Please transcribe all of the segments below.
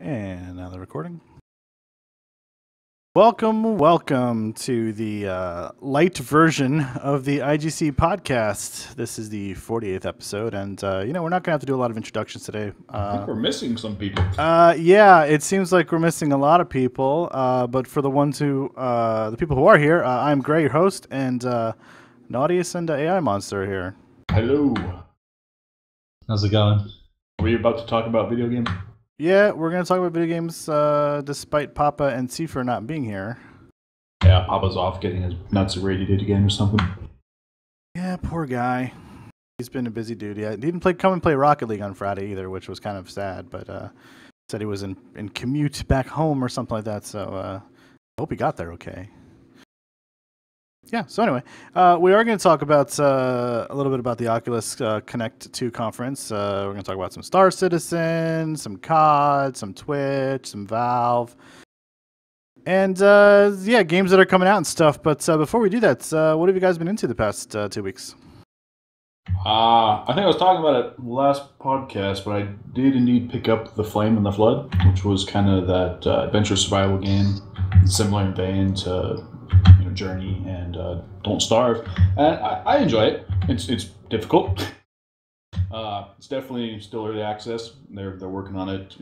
And now the recording. Welcome to the light version of the IGC podcast. This is the 48th episode, and we're not going to have to do a lot of introductions today. I think we're missing some people. Yeah, it seems like we're missing a lot of people, but for the people who are here, I'm Gray, your host, and Naughtius and AI Monster are here. Hello. How's it going? Were you about to talk about video games? Yeah, we're going to talk about video games despite Papa and Seifer not being here. Yeah, Papa's off getting his nuts irradiated again or something. Yeah, poor guy. He's been a busy dude. Yeah, he didn't come and play Rocket League on Friday either, which was kind of sad, but said he was in commute back home or something like that, so I hope he got there okay. Yeah, so anyway, we are going to talk about a little bit about the Oculus Connect 2 conference. We're going to talk about some Star Citizen, some COD, some Twitch, some Valve, and games that are coming out and stuff. But before we do that, what have you guys been into the past 2 weeks? I think I was talking about it last podcast, but I did indeed pick up The Flame and the Flood, which was kind of that adventure survival game, similar in vein to Journey and Don't Starve, and I enjoy it. It's difficult. It's definitely still early access. They're working on it.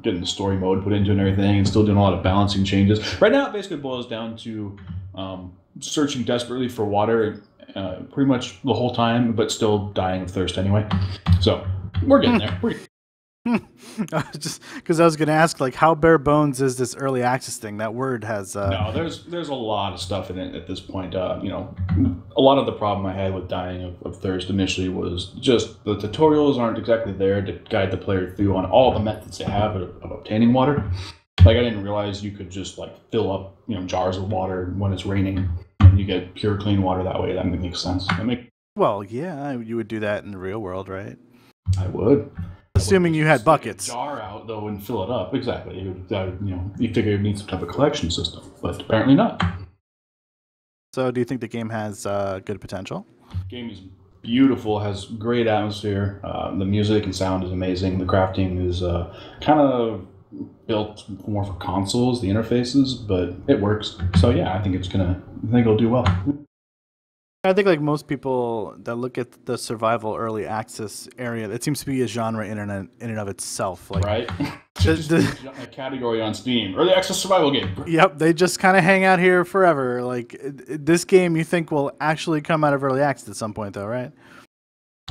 Getting the story mode put into and everything, and still doing a lot of balancing changes. Right now, it basically boils down to searching desperately for water, pretty much the whole time, but still dying of thirst anyway. So we're getting there. Just because I was going to ask, like, how bare bones is this early access thing? That word has no. There's a lot of stuff in it at this point. A lot of the problem I had with dying of thirst initially was just the tutorials aren't exactly there to guide the player through on all the methods they have of obtaining water. Like, I didn't realize you could just fill up jars of water when it's raining, and you get pure clean water that way. That makes sense. Well, yeah, you would do that in the real world, right? I would. Assuming you had buckets. Take a jar out though and fill it up. Exactly. You figure it needs some type of collection system, but apparently not. So, do you think the game has good potential? The game is beautiful. Has great atmosphere. The music and sound is amazing. The crafting is kind of built more for consoles, the interfaces, but it works. So yeah, I think it'll do well. I think like most people that look at the survival early access area, it seems to be a genre in and of itself. Like, right? A category on Steam. Early access survival game. Yep, they just kind of hang out here forever. Like, this game you think will actually come out of early access at some point though, right?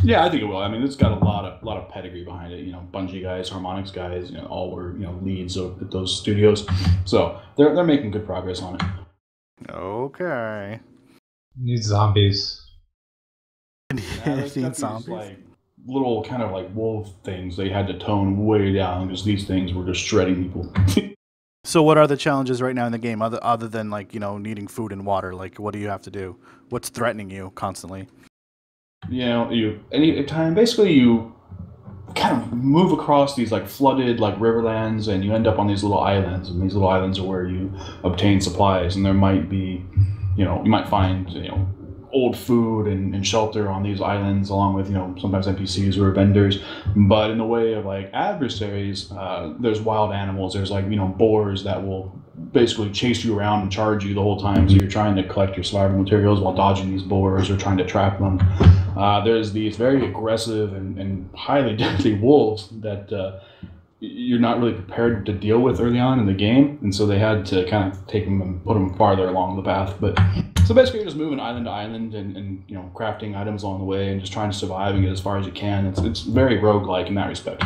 Yeah, I think it will. I mean, it's got a lot of pedigree behind it. Bungie guys, Harmonix guys, all were leads at those studios. So they're making good progress on it. Okay. Need zombies. Need zombies. Little kind of wolf things they had to tone way down because these things were just shredding people. So what are the challenges right now in the game other than needing food and water? Like, what do you have to do? What's threatening you constantly? Anytime basically you kind of move across these flooded riverlands, and you end up on these little islands, and these little islands are where you obtain supplies, and there might be you might find old food and shelter on these islands, along with sometimes NPCs or vendors. But in the way of adversaries, there's wild animals. There's boars that will basically chase you around and charge you the whole time. So you're trying to collect your survival materials while dodging these boars or trying to trap them. There's these very aggressive and highly deadly wolves that you're not really prepared to deal with early on in the game, and so they had to kind of take them and put them farther along the path. But so basically, you're just moving island to island and crafting items along the way and just trying to survive and get as far as you can. It's very roguelike in that respect.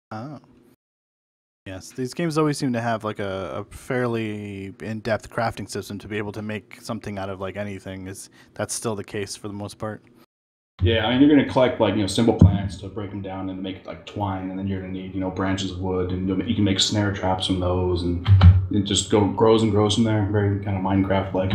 Oh, yes, these games always seem to have a fairly in-depth crafting system to be able to make something out of anything. That's still the case for the most part? Yeah, I mean, you're going to collect simple plants to break them down and make twine, and then you're going to need branches of wood, and you can make snare traps from those, and it just grows and grows from there. Very kind of Minecraft-like.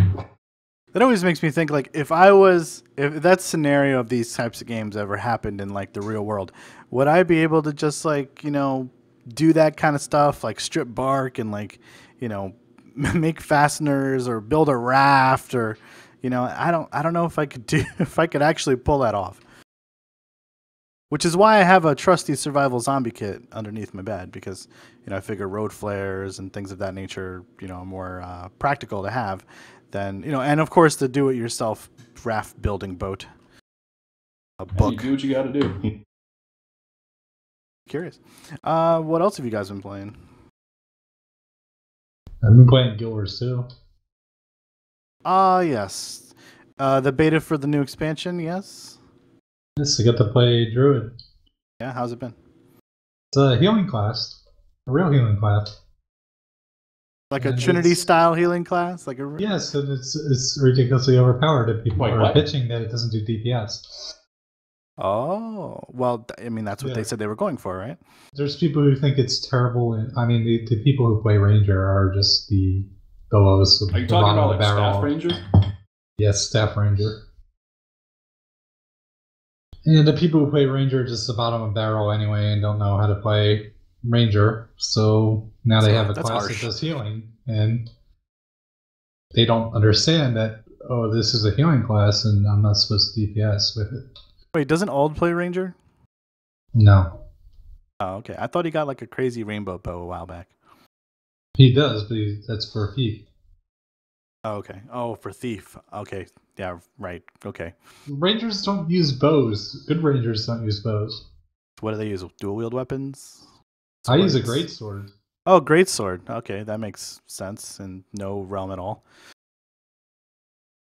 That always makes me think if that scenario of these types of games ever happened in the real world, would I be able to just do that kind of stuff, strip bark and make fasteners or build a raft or I don't know if I could actually pull that off. Which is why I have a trusty survival zombie kit underneath my bed, because I figure road flares and things of that nature, are more practical to have than and of course the do-it-yourself raft building boat. A book. You do what you got to do. Curious. What else have you guys been playing? I've been playing Guild Wars 2. Yes. The beta for the new expansion, yes? Yes, I got to play Druid. Yeah, how's it been? It's a healing class. A real healing class. Like a Trinity-style healing class? Yes, and it's ridiculously overpowered if people are pitching that it doesn't do DPS. Oh, well, that's what they said they were going for, right? There's people who think it's terrible. The people who play Ranger are just the lowest. Are you talking about like Staff Ranger? Yes, Staff Ranger. And the people who play Ranger are just the bottom of barrel anyway and don't know how to play Ranger. So now they have a class that does healing, and they don't understand that, this is a healing class and I'm not supposed to DPS with it. Wait, doesn't Ald play Ranger? No. Oh, okay. I thought he got like a crazy rainbow bow a while back. He does, but that's for a thief. Oh, okay. Oh, for thief. Okay. Yeah, right. Okay. Rangers don't use bows. Good Rangers don't use bows. What do they use? Dual wield weapons? I use a greatsword. Oh, greatsword. Okay, that makes sense in no realm at all.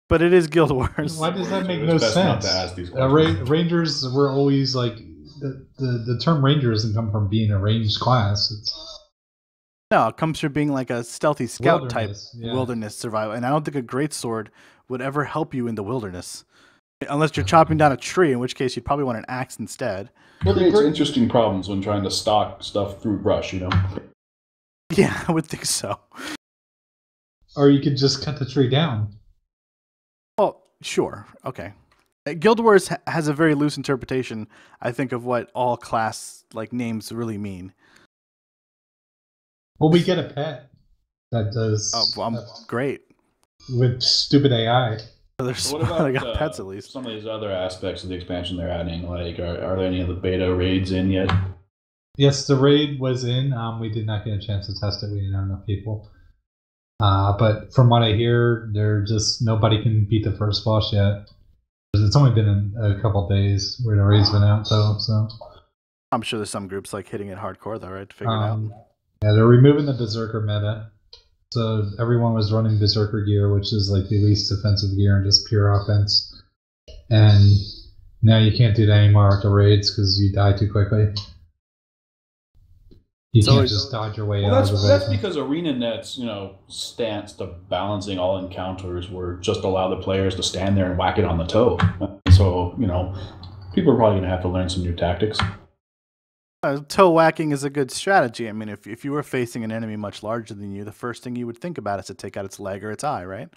But it is Guild Wars. Why does that make no sense? Rangers were always like the term Ranger doesn't come from being a ranged class. No, it comes from being like a stealthy scout type wilderness survival. And I don't think a greatsword would ever help you in the wilderness. Unless you're chopping down a tree, in which case you'd probably want an axe instead. Well, it creates interesting problems when trying to stalk stuff through brush, Yeah, I would think so. Or you could just cut the tree down. Well, sure. Okay. Guild Wars has a very loose interpretation, I think, of what all class names really mean. Well, we get a pet that does. Oh, well, great. With stupid AI. So what about got pets at least? Some of these other aspects of the expansion they're adding? Like, are there any of the beta raids in yet? Yes, the raid was in. We did not get a chance to test it. We didn't have enough people. But from what I hear, nobody can beat the first boss yet. It's only been a couple days where the raid's been out, though. So I'm sure there's some groups hitting it hardcore, though, right? To figure it out. Yeah, they're removing the Berserker meta. So everyone was running Berserker gear, which is like the least defensive gear and just pure offense. And now you can't do that anymore with the raids because you die too quickly. You can't just dodge your way out of it. That's because ArenaNet's stance to balancing all encounters were just allow the players to stand there and whack it on the toe. So people are probably going to have to learn some new tactics. Toe whacking is a good strategy. I mean, if you were facing an enemy much larger than you, the first thing you would think about is to take out its leg or its eye, right?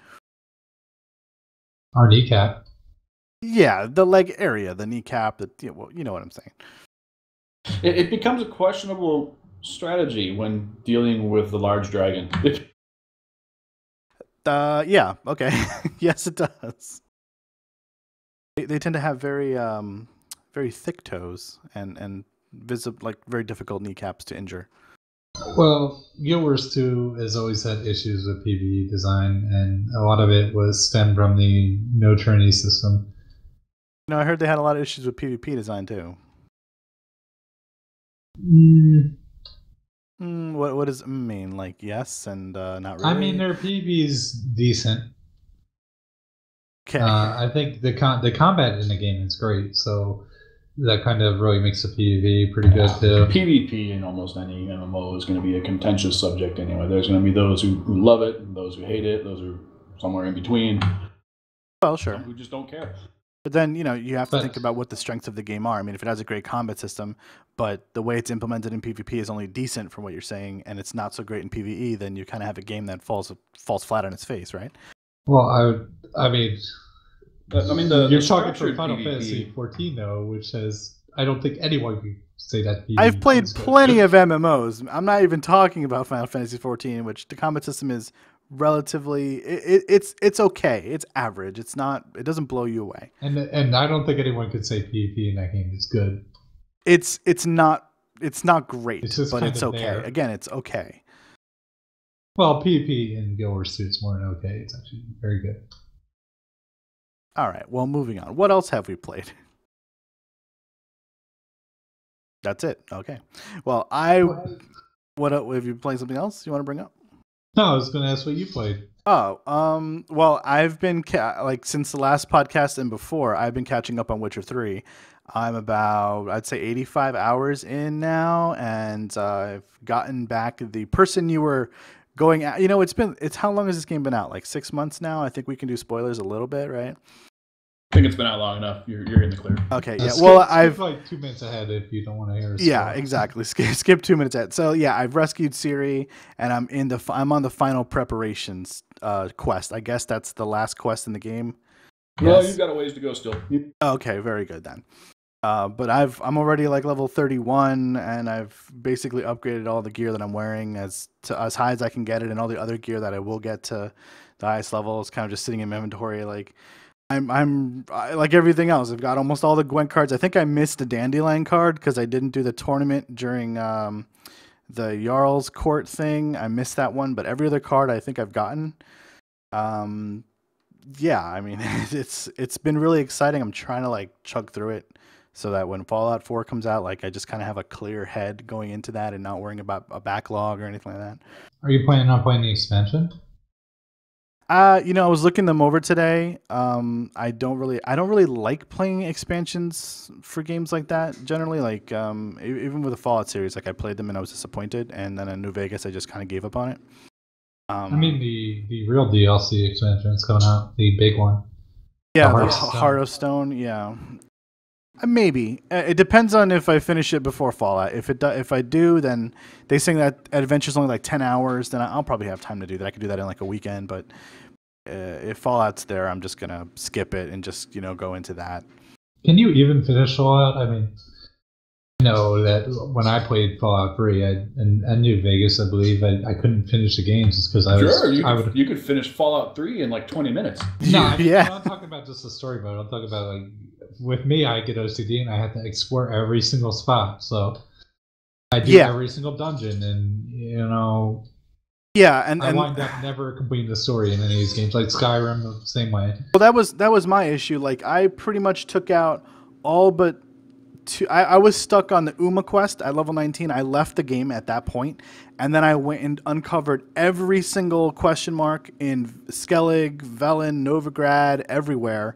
Or kneecap. Yeah, the leg area, the kneecap. You know what I'm saying. It becomes a questionable strategy when dealing with the large dragon. Yeah. Okay. Yes, it does. They tend to have very thick toes and very difficult kneecaps to injure. Well, Guild Wars 2 has always had issues with PvE design, and a lot of it was stemmed from the no Trinity system. I heard they had a lot of issues with PvP design too. What does it mean? Like yes and not really? I mean, their PvE's decent. Okay. I think the combat in the game is great, so that kind of really makes the PvP pretty good too. PvP in almost any MMO is going to be a contentious subject anyway. There's going to be those who love it, and those who hate it, those who are somewhere in between. Well, sure. Who just don't care. But then, you have to think about what the strengths of the game are. I mean, if it has a great combat system, but the way it's implemented in PvP is only decent from what you're saying, and it's not so great in PvE, then you kind of have a game that falls flat on its face, right? Well, I mean, you're talking for Final PvP. Fantasy 14 though, which says I don't think anyone can say that. I've played plenty of MMOs. I'm not even talking about Final Fantasy 14, which the combat system is relatively it's okay. It's average. It doesn't blow you away. And I don't think anyone could say PvP in that game is good. It's not great, It's but it's okay. there. Again, it's okay. Well, PvP in Guild Wars 2 is more than okay. It's actually very good. All right. Well, moving on. What else have we played? That's it. Okay. Well, what have you played something else you want to bring up? No, I was going to ask what you played. Oh, well, I've been since the last podcast and before, I've been catching up on Witcher 3. I'm about, I'd say 85 hours in now, and I've gotten back the person you were going at. You know, it's how long has this game been out? Like 6 months now? I think we can do spoilers a little bit, right? I think it's been out long enough. You're in the clear. Okay, yeah. Well, I've like 2 minutes ahead if you don't want to hear a spoiler. Yeah, exactly. Skip 2 minutes ahead. So yeah, I've rescued Ciri, and I'm on the final preparations quest. I guess that's the last quest in the game. Well, you've got a ways to go still. Okay, very good then. But I'm already like level 31, and I've basically upgraded all the gear that I'm wearing as high as I can get it, and all the other gear that I will get to the highest level is kind of just sitting in my inventory. Like I'm like everything else. I've got almost all the Gwent cards. I think I missed a Dandelion card because I didn't do the tournament during the Jarl's Court thing. I missed that one, but every other card I think I've gotten. Yeah, I mean it's been really exciting. I'm trying to like chug through it so that when Fallout 4 comes out, like I just kind of have a clear head going into that and not worrying about a backlog or anything like that. Are you planning on playing the expansion? You know, I was looking them over today. I don't really like playing expansions for games like that. Generally, like even with the Fallout series, like I played them and I was disappointed, and then in New Vegas, I just kind of gave up on it. I mean, the real DLC expansion is coming out, the big one. Yeah, the Heart of Stone. Yeah, maybe it depends on if I finish it before Fallout. If I do, then they saying that adventure's only like 10 hours. Then I'll probably have time to do that. I could do that in like a weekend. But if Fallout's there, I'm just gonna skip it and just go into that. Can you even finish Fallout? I mean, I know that when I played Fallout 3 and New Vegas, I believe I couldn't finish the games just because you could finish Fallout 3 in like 20 minutes. No, yeah. I'm not talking about just the story mode. I'm talking about like with me, I get OCD and I have to explore every single spot. So I do every single dungeon, and yeah, and I wind up never completing the story in any of these games. Like Skyrim, the same way. Well, that was my issue. Like I pretty much took out all but two. I was stuck on the Uma quest at level 19. I left the game at that point, and then I went and uncovered every single question mark in Skellig, Velen, Novigrad, everywhere,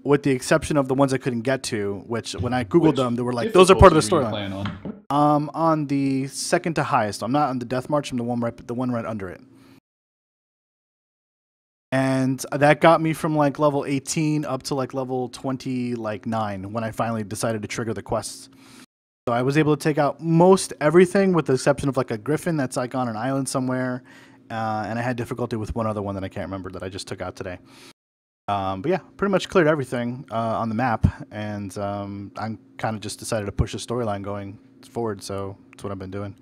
with the exception of the ones I couldn't get to, which when I Googled them, they were like, those are part of the storyline. On the second to highest. I'm not on the Death March. I'm the one right under it. And that got me from like level 18 up to like level 29 when I finally decided to trigger the quests. So I was able to take out most everything with the exception of like a griffin that's like on an island somewhere. And I had difficulty with one other one that I can't remember that I just took out today. But yeah, pretty much cleared everything on the map, and I'm kind of just decided to push the storyline going forward, so that's what I've been doing.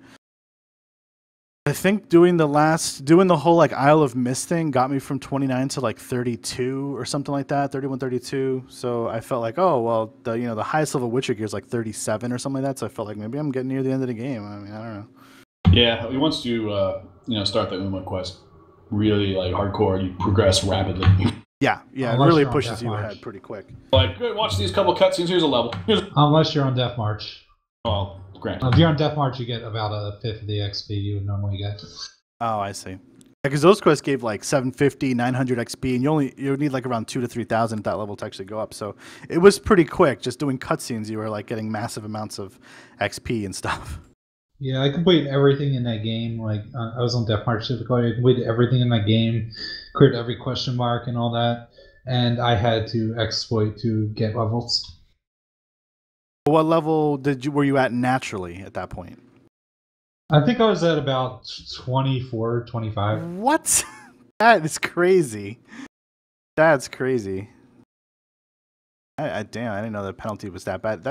I think doing the whole like Isle of Mist thing got me from 29 to like 32 or something like that, 31, 32. So I felt like, oh well, the highest level Witcher gear is like 37 or something like that. So I felt like maybe I'm getting near the end of the game. I mean, I don't know. Yeah, once you start the Uma quest really like hardcore, you progress rapidly. Yeah, it really pushes you ahead pretty quick. Like, watch these couple cutscenes. Here's a level. Unless you're on Death March. Well, granted. If you're on Death March, you get about a fifth of the XP you would normally get. Oh, I see. Because those quests gave like 750, 900 XP, and you need like around 2,000 to 3,000 at that level to actually go up. So it was pretty quick. Just doing cutscenes, you were like getting massive amounts of XP and stuff. Yeah, I completed everything in that game. Like I was on Death March difficulty. I completed everything in that game, cleared every question mark and all that, and I had to exploit to get levels. What level were you at naturally at that point? I think I was at about 24, 25. What? That is crazy. That's crazy. Damn, I didn't know the penalty was that bad.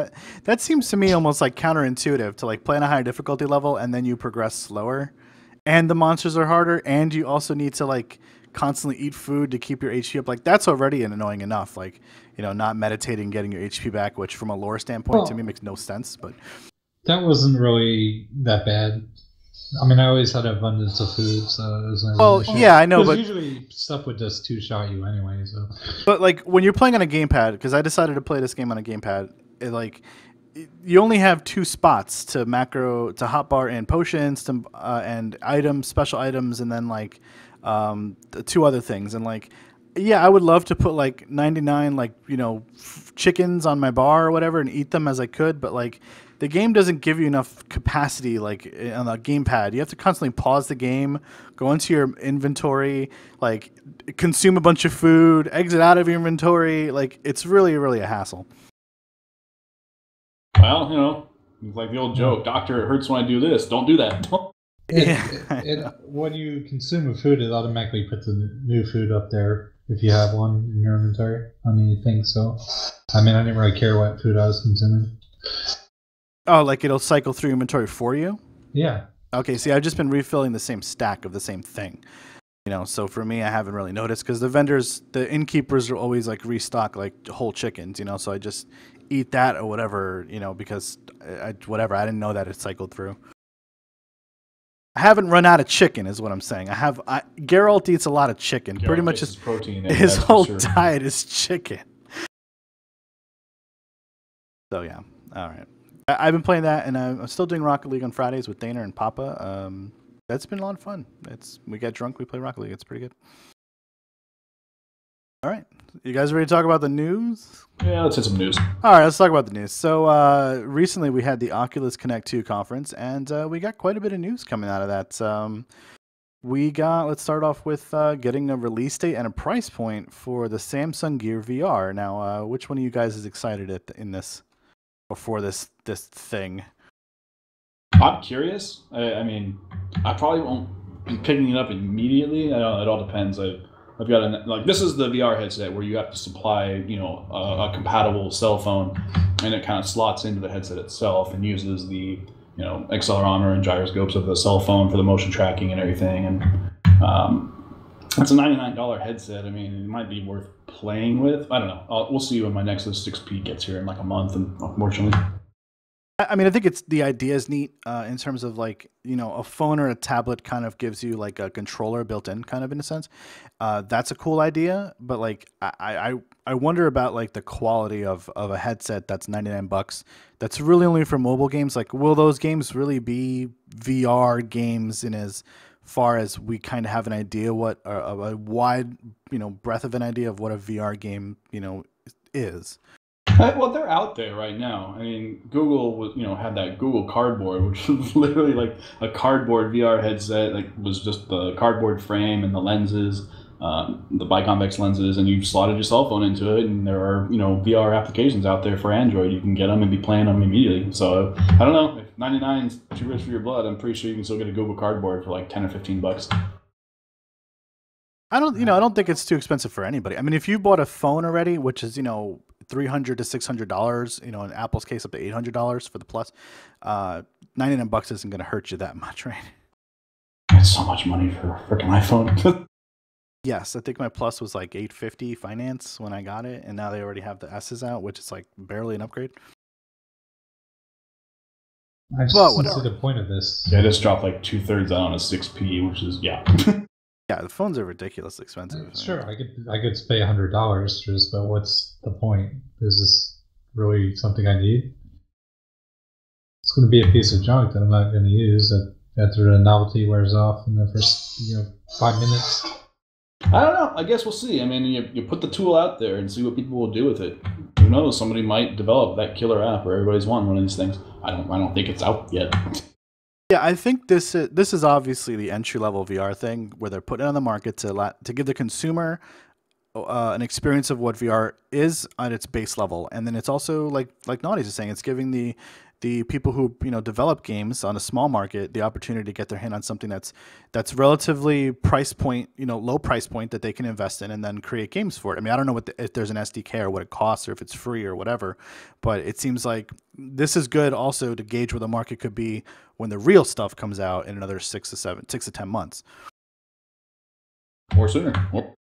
That seems to me almost like counterintuitive to like play on a higher difficulty level and then you progress slower, and the monsters are harder, and you also need to like constantly eat food to keep your HP up. Like that's already annoying enough. Like not meditating, getting your HP back, which from a lore standpoint to me makes no sense. But that wasn't really that bad. I mean, I always had an abundance of food, so it was never an issue. Yeah, I know, but usually stuff would just two-shot you anyway. So, but like when you're playing on a gamepad, because I decided to play this game on a gamepad, you only have 2 spots to hotbar in potions and items, special items, and then like the 2 other things. And like, yeah, I would love to put like 99 chickens on my bar or whatever and eat them as I could, but like the game doesn't give you enough capacity like on the gamepad. You have to constantly pause the game, go into your inventory, like consume a bunch of food, exit out of your inventory. Like it's really, really a hassle. Well, it's like the old joke, doctor, it hurts when I do this. Don't do that. When you consume a food, it automatically puts the new food up there if you have one in your inventory on anything. So, I mean, I didn't really care what food I was consuming. Oh, like it'll cycle through inventory for you? Yeah. Okay, see, I've just been refilling the same stack of the same thing. So for me, I haven't really noticed because the innkeepers are always like restock like whole chickens, so I just eat that or whatever, because I didn't know that it cycled through. I haven't run out of chicken, is what I'm saying. Geralt eats a lot of chicken. Geralt Pretty much his protein. His whole diet is chicken. So yeah, all right. I've been playing that, and I'm still doing Rocket League on Fridays with Dana and Papa. That's been a lot of fun. We get drunk, we play Rocket League. It's pretty good. All right, you guys ready to talk about the news? Yeah, let's hit some news. All right, let's talk about the news. So recently we had the Oculus Connect 2 conference, and we got quite a bit of news coming out of that. Let's start off with getting a release date and a price point for the Samsung Gear VR. Now, which one of you guys is excited in this? Before this thing? I'm curious. I mean, I probably won't be picking it up immediately. It all depends. I've got this is the VR headset where you have to supply a compatible cell phone, and it kind of slots into the headset itself and uses the accelerometer and gyroscopes of the cell phone for the motion tracking and everything. And it's a $99 headset. I mean, it might be worth playing with. I don't know. We'll see when my Nexus 6P gets here in like a month, unfortunately. I mean, I think the idea is neat in terms of like, a phone or a tablet kind of gives you like a controller built in kind of in a sense. That's a cool idea. But like, I wonder about like the quality of a headset that's $99. That's really only for mobile games. Like, will those games really be VR games in as far as we kind of have an idea what a wide, breadth of an idea of what a VR game, is? Well, they're out there right now. I mean, Google had that Google Cardboard, which was literally like a cardboard VR headset. Like, was just the cardboard frame and the lenses, the biconvex lenses, and you slotted your cell phone into it. And there are VR applications out there for Android. You can get them and be playing them immediately. So I don't know if 99 is too rich for your blood. I'm pretty sure you can still get a Google Cardboard for like $10 or $15. I don't think it's too expensive for anybody. I mean, if you bought a phone already, which is $300 to $600, in Apple's case up to $800 for the Plus, $99 isn't going to hurt you that much, right? That's so much money for a freaking iPhone. Yes, I think my Plus was like $850 finance when I got it, and now they already have the S's out, which is like barely an upgrade. I just don't see the point of this. Yeah, I just dropped like 2/3 out on a 6P, which is Yeah, the phones are ridiculously expensive. Sure, I could pay $100 but what's the point? Is this really something I need? It's going to be a piece of junk that I'm not going to use after the novelty wears off in the first 5 minutes. I don't know. I guess we'll see. I mean, you put the tool out there and see what people will do with it. Who knows? Somebody might develop that killer app where everybody's won one of these things. I don't think it's out yet. Yeah, I think this is obviously the entry-level VR thing where they're putting it on the market to give the consumer an experience of what VR is at its base level, and then it's also like Naughty's is saying, it's giving the people who develop games on a small market the opportunity to get their hand on something that's relatively low price point that they can invest in and then create games for it. I mean, I don't know if there's an SDK or what it costs or if it's free or whatever, but it seems like this is good also to gauge where the market could be when the real stuff comes out in another 6 to 10 months. Or sooner.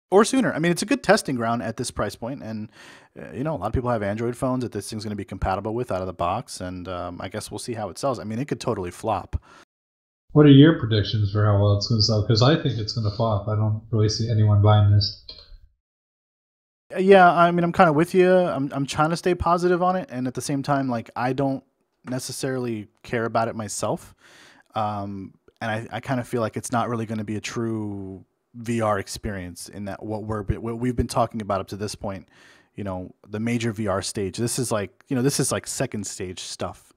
or sooner. I mean, it's a good testing ground at this price point, and you know, a lot of people have Android phones that this thing's going to be compatible with out of the box, and I guess we'll see how it sells. I mean, it could totally flop. What are your predictions for how well it's going to sell? Because I think it's going to flop. I don't really see anyone buying this. Yeah, I mean, I'm kind of with you. I'm trying to stay positive on it, and at the same time, like, I don't necessarily care about it myself, and I kind of feel like it's not really going to be a true VR experience in that what we've been talking about up to this point. You know, the major VR stage. This is like, you know, this is like second stage stuff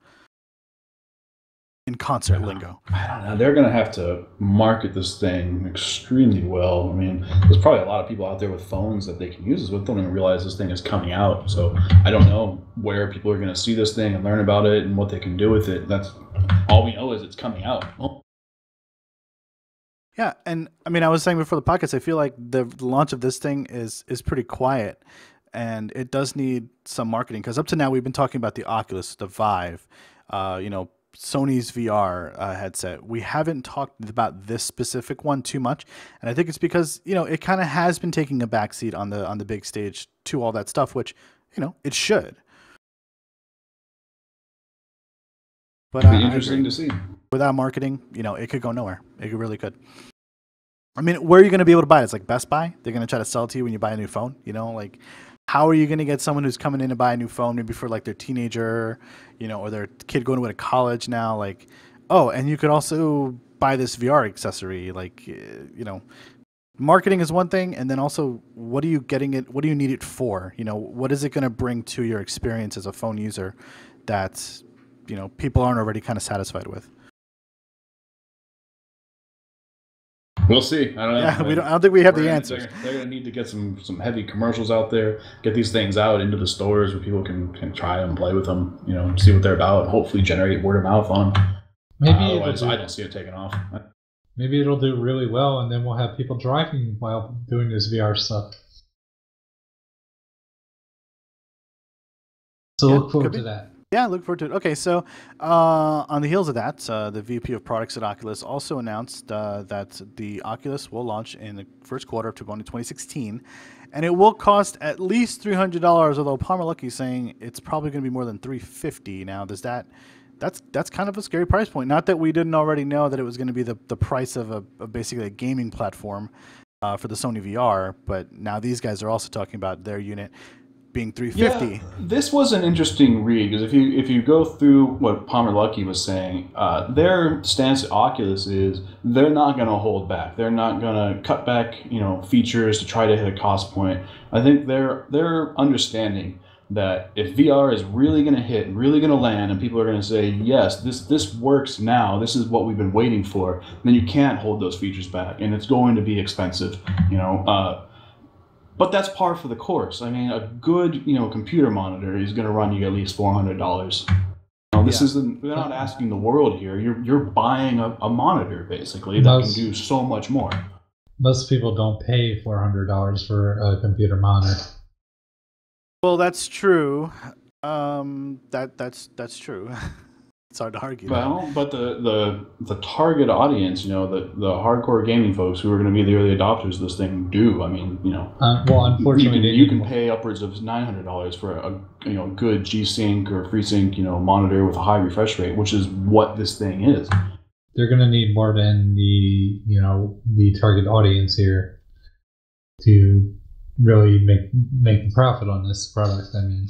in concert lingo. I don't know. They're going to have to market this thing extremely well. I mean, there's probably a lot of people out there with phones that they can use this with, don't even realize this thing is coming out. So I don't know where people are going to see this thing and learn about it and what they can do with it. That's all we know is it's coming out. Oh. Yeah, and I mean, I was saying before the podcast, I feel like the launch of this thing is pretty quiet, and it does need some marketing, because up to now we've been talking about the Oculus, the Vive, you know, Sony's VR headset. We haven't talked about this specific one too much, and I think it's because, you know, it kind of has been taking a backseat on the big stage to all that stuff, which, you know, it should. But it'd be interesting to see. Without marketing, you know, it could go nowhere. It really could. I mean, where are you going to be able to buy it? It's like Best Buy. They're going to try to sell it to you when you buy a new phone. You know, like, how are you going to get someone who's coming in to buy a new phone, maybe for like their teenager, you know, or their kid going to college now? Like, oh, and you could also buy this VR accessory. Like, you know, marketing is one thing, and then also, what are you getting it? What do you need it for? You know, what is it going to bring to your experience as a phone user that, you know, people aren't already kind of satisfied with? We'll see. I don't know. Yeah, I don't think we have the answers. They're going to need to get some heavy commercials out there, get these things out into the stores where people can try them, play with them, you know, see what they're about, and hopefully generate word of mouth on them. Otherwise, I don't see it taking off. Maybe it'll do really well, and then we'll have people driving while doing this VR stuff. So look forward to that. Yeah, look forward to it. Okay, so on the heels of that, the VP of Products at Oculus also announced that the Oculus will launch in the first quarter of 2016, and it will cost at least $300. Although Palmer Luckey is saying it's probably going to be more than $350. Now, that's kind of a scary price point. Not that we didn't already know that it was going to be the price of basically a gaming platform for the Sony VR, but now these guys are also talking about their unit being $350. Yeah, this was an interesting read, because if you go through what Palmer Luckey was saying, their stance at Oculus is they're not going to hold back. They're not going to cut back, you know, features to try to hit a cost point. I think they're understanding that if VR is really going to hit, really going to land, and people are going to say, yes, this works now, this is what we've been waiting for, then you can't hold those features back, and it's going to be expensive, you know. But that's par for the course. I mean, a good, you know, computer monitor is going to run you at least $400. You know, this isn't. We're not asking the world here. You're buying a monitor basically that can do so much more. Most people don't pay $400 for a computer monitor. Well, that's true. That's true. It's hard to argue. Well, but the target audience, you know, the hardcore gaming folks who are going to be the early adopters of this thing do. I mean, you know, well, unfortunately, you can pay upwards of $900 for a good G-Sync or FreeSync, you know, monitor with a high refresh rate, which is what this thing is. They're going to need more than the target audience here to really make a profit on this product. I mean.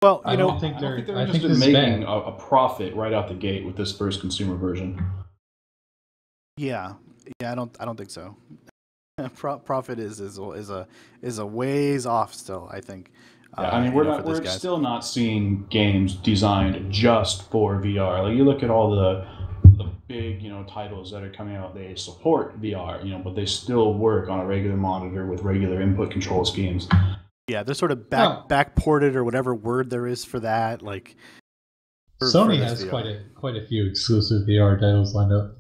Well, I don't think they're interested in making a profit right out the gate with this first consumer version. Yeah, I don't think so. Profit is a ways off still, I think. Yeah, I mean, we're still not seeing games designed just for VR. Like, you look at all the big, you know, titles that are coming out, they support VR, you know, but they still work on a regular monitor with regular input control schemes. Yeah, they're sort of back ported, or whatever word there is for that. Like, Sony has quite a few exclusive VR titles lined up.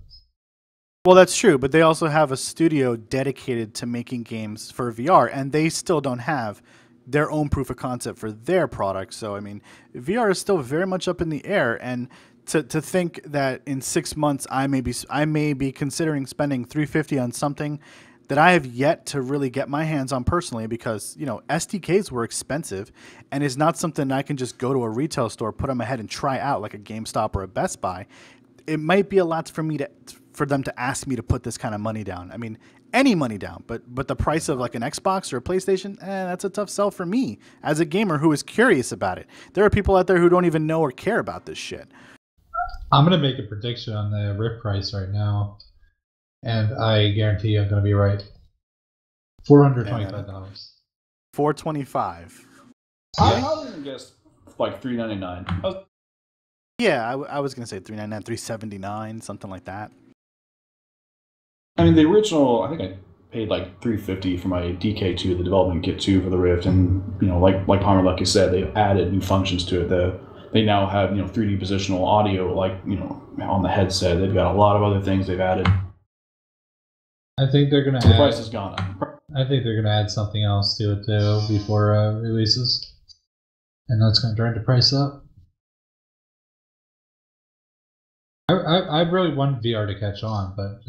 Well, that's true, but they also have a studio dedicated to making games for VR, and they still don't have their own proof of concept for their product. So, I mean, VR is still very much up in the air, and to think that in 6 months I may be considering spending $350 on something that I have yet to really get my hands on personally because, you know, SDKs were expensive and is not something I can just go to a retail store, put on my head and try out like a GameStop or a Best Buy. It might be a lot for them to ask me to put this kind of money down. I mean, any money down, but the price of like an Xbox or a PlayStation, that's a tough sell for me as a gamer who is curious about it. There are people out there who don't even know or care about this shit. I'm going to make a prediction on the Rift price right now, and I guarantee I'm going to be right. $425. $425. I was going to guess like $399. Yeah, I was going to say $399, $379, something like that. I mean, the original, I think I paid like $350 for my DK2, the development kit 2 for the Rift, and you know, like Palmer Lucky said, they've added new functions to it. They now have, you know, 3D positional audio, like, you know, on the headset. They've got a lot of other things they've added. I think they're going to the price has gone up. I think they're going to add something else to it too before releases, and that's going to drive the price up. I really want VR to catch on, but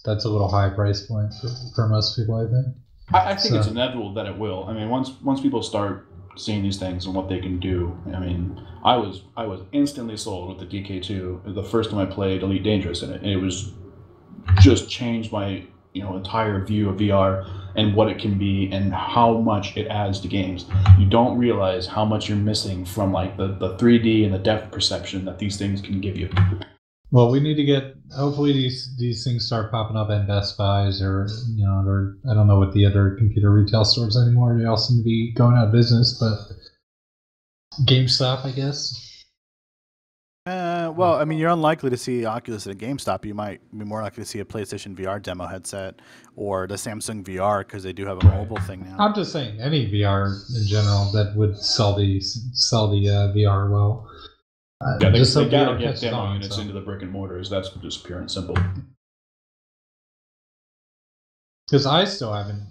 that's a little high price point for most people, I think. I think it's inevitable that it will. I mean, once people start seeing these things and what they can do, I mean, I was instantly sold with the DK2 the first time I played Elite Dangerous in it, and it was just changed my, you know, entire view of VR and what it can be and how much it adds to games. You don't realize how much you're missing from like the 3D and the depth perception that these things can give you. Well, we need to get, hopefully these things start popping up at Best Buys or, you know, or I don't know what the other computer retail stores anymore. They all seem to be going out of business, but GameStop, I guess. Well, I mean, you're unlikely to see Oculus at a GameStop. You might be more likely to see a PlayStation VR demo headset or the Samsung VR because they do have a mobile thing now. I'm just saying any VR in general that would sell the VR well. Yeah, they gotta get demo units into the brick and mortars. That's just pure and simple. Because I still haven't.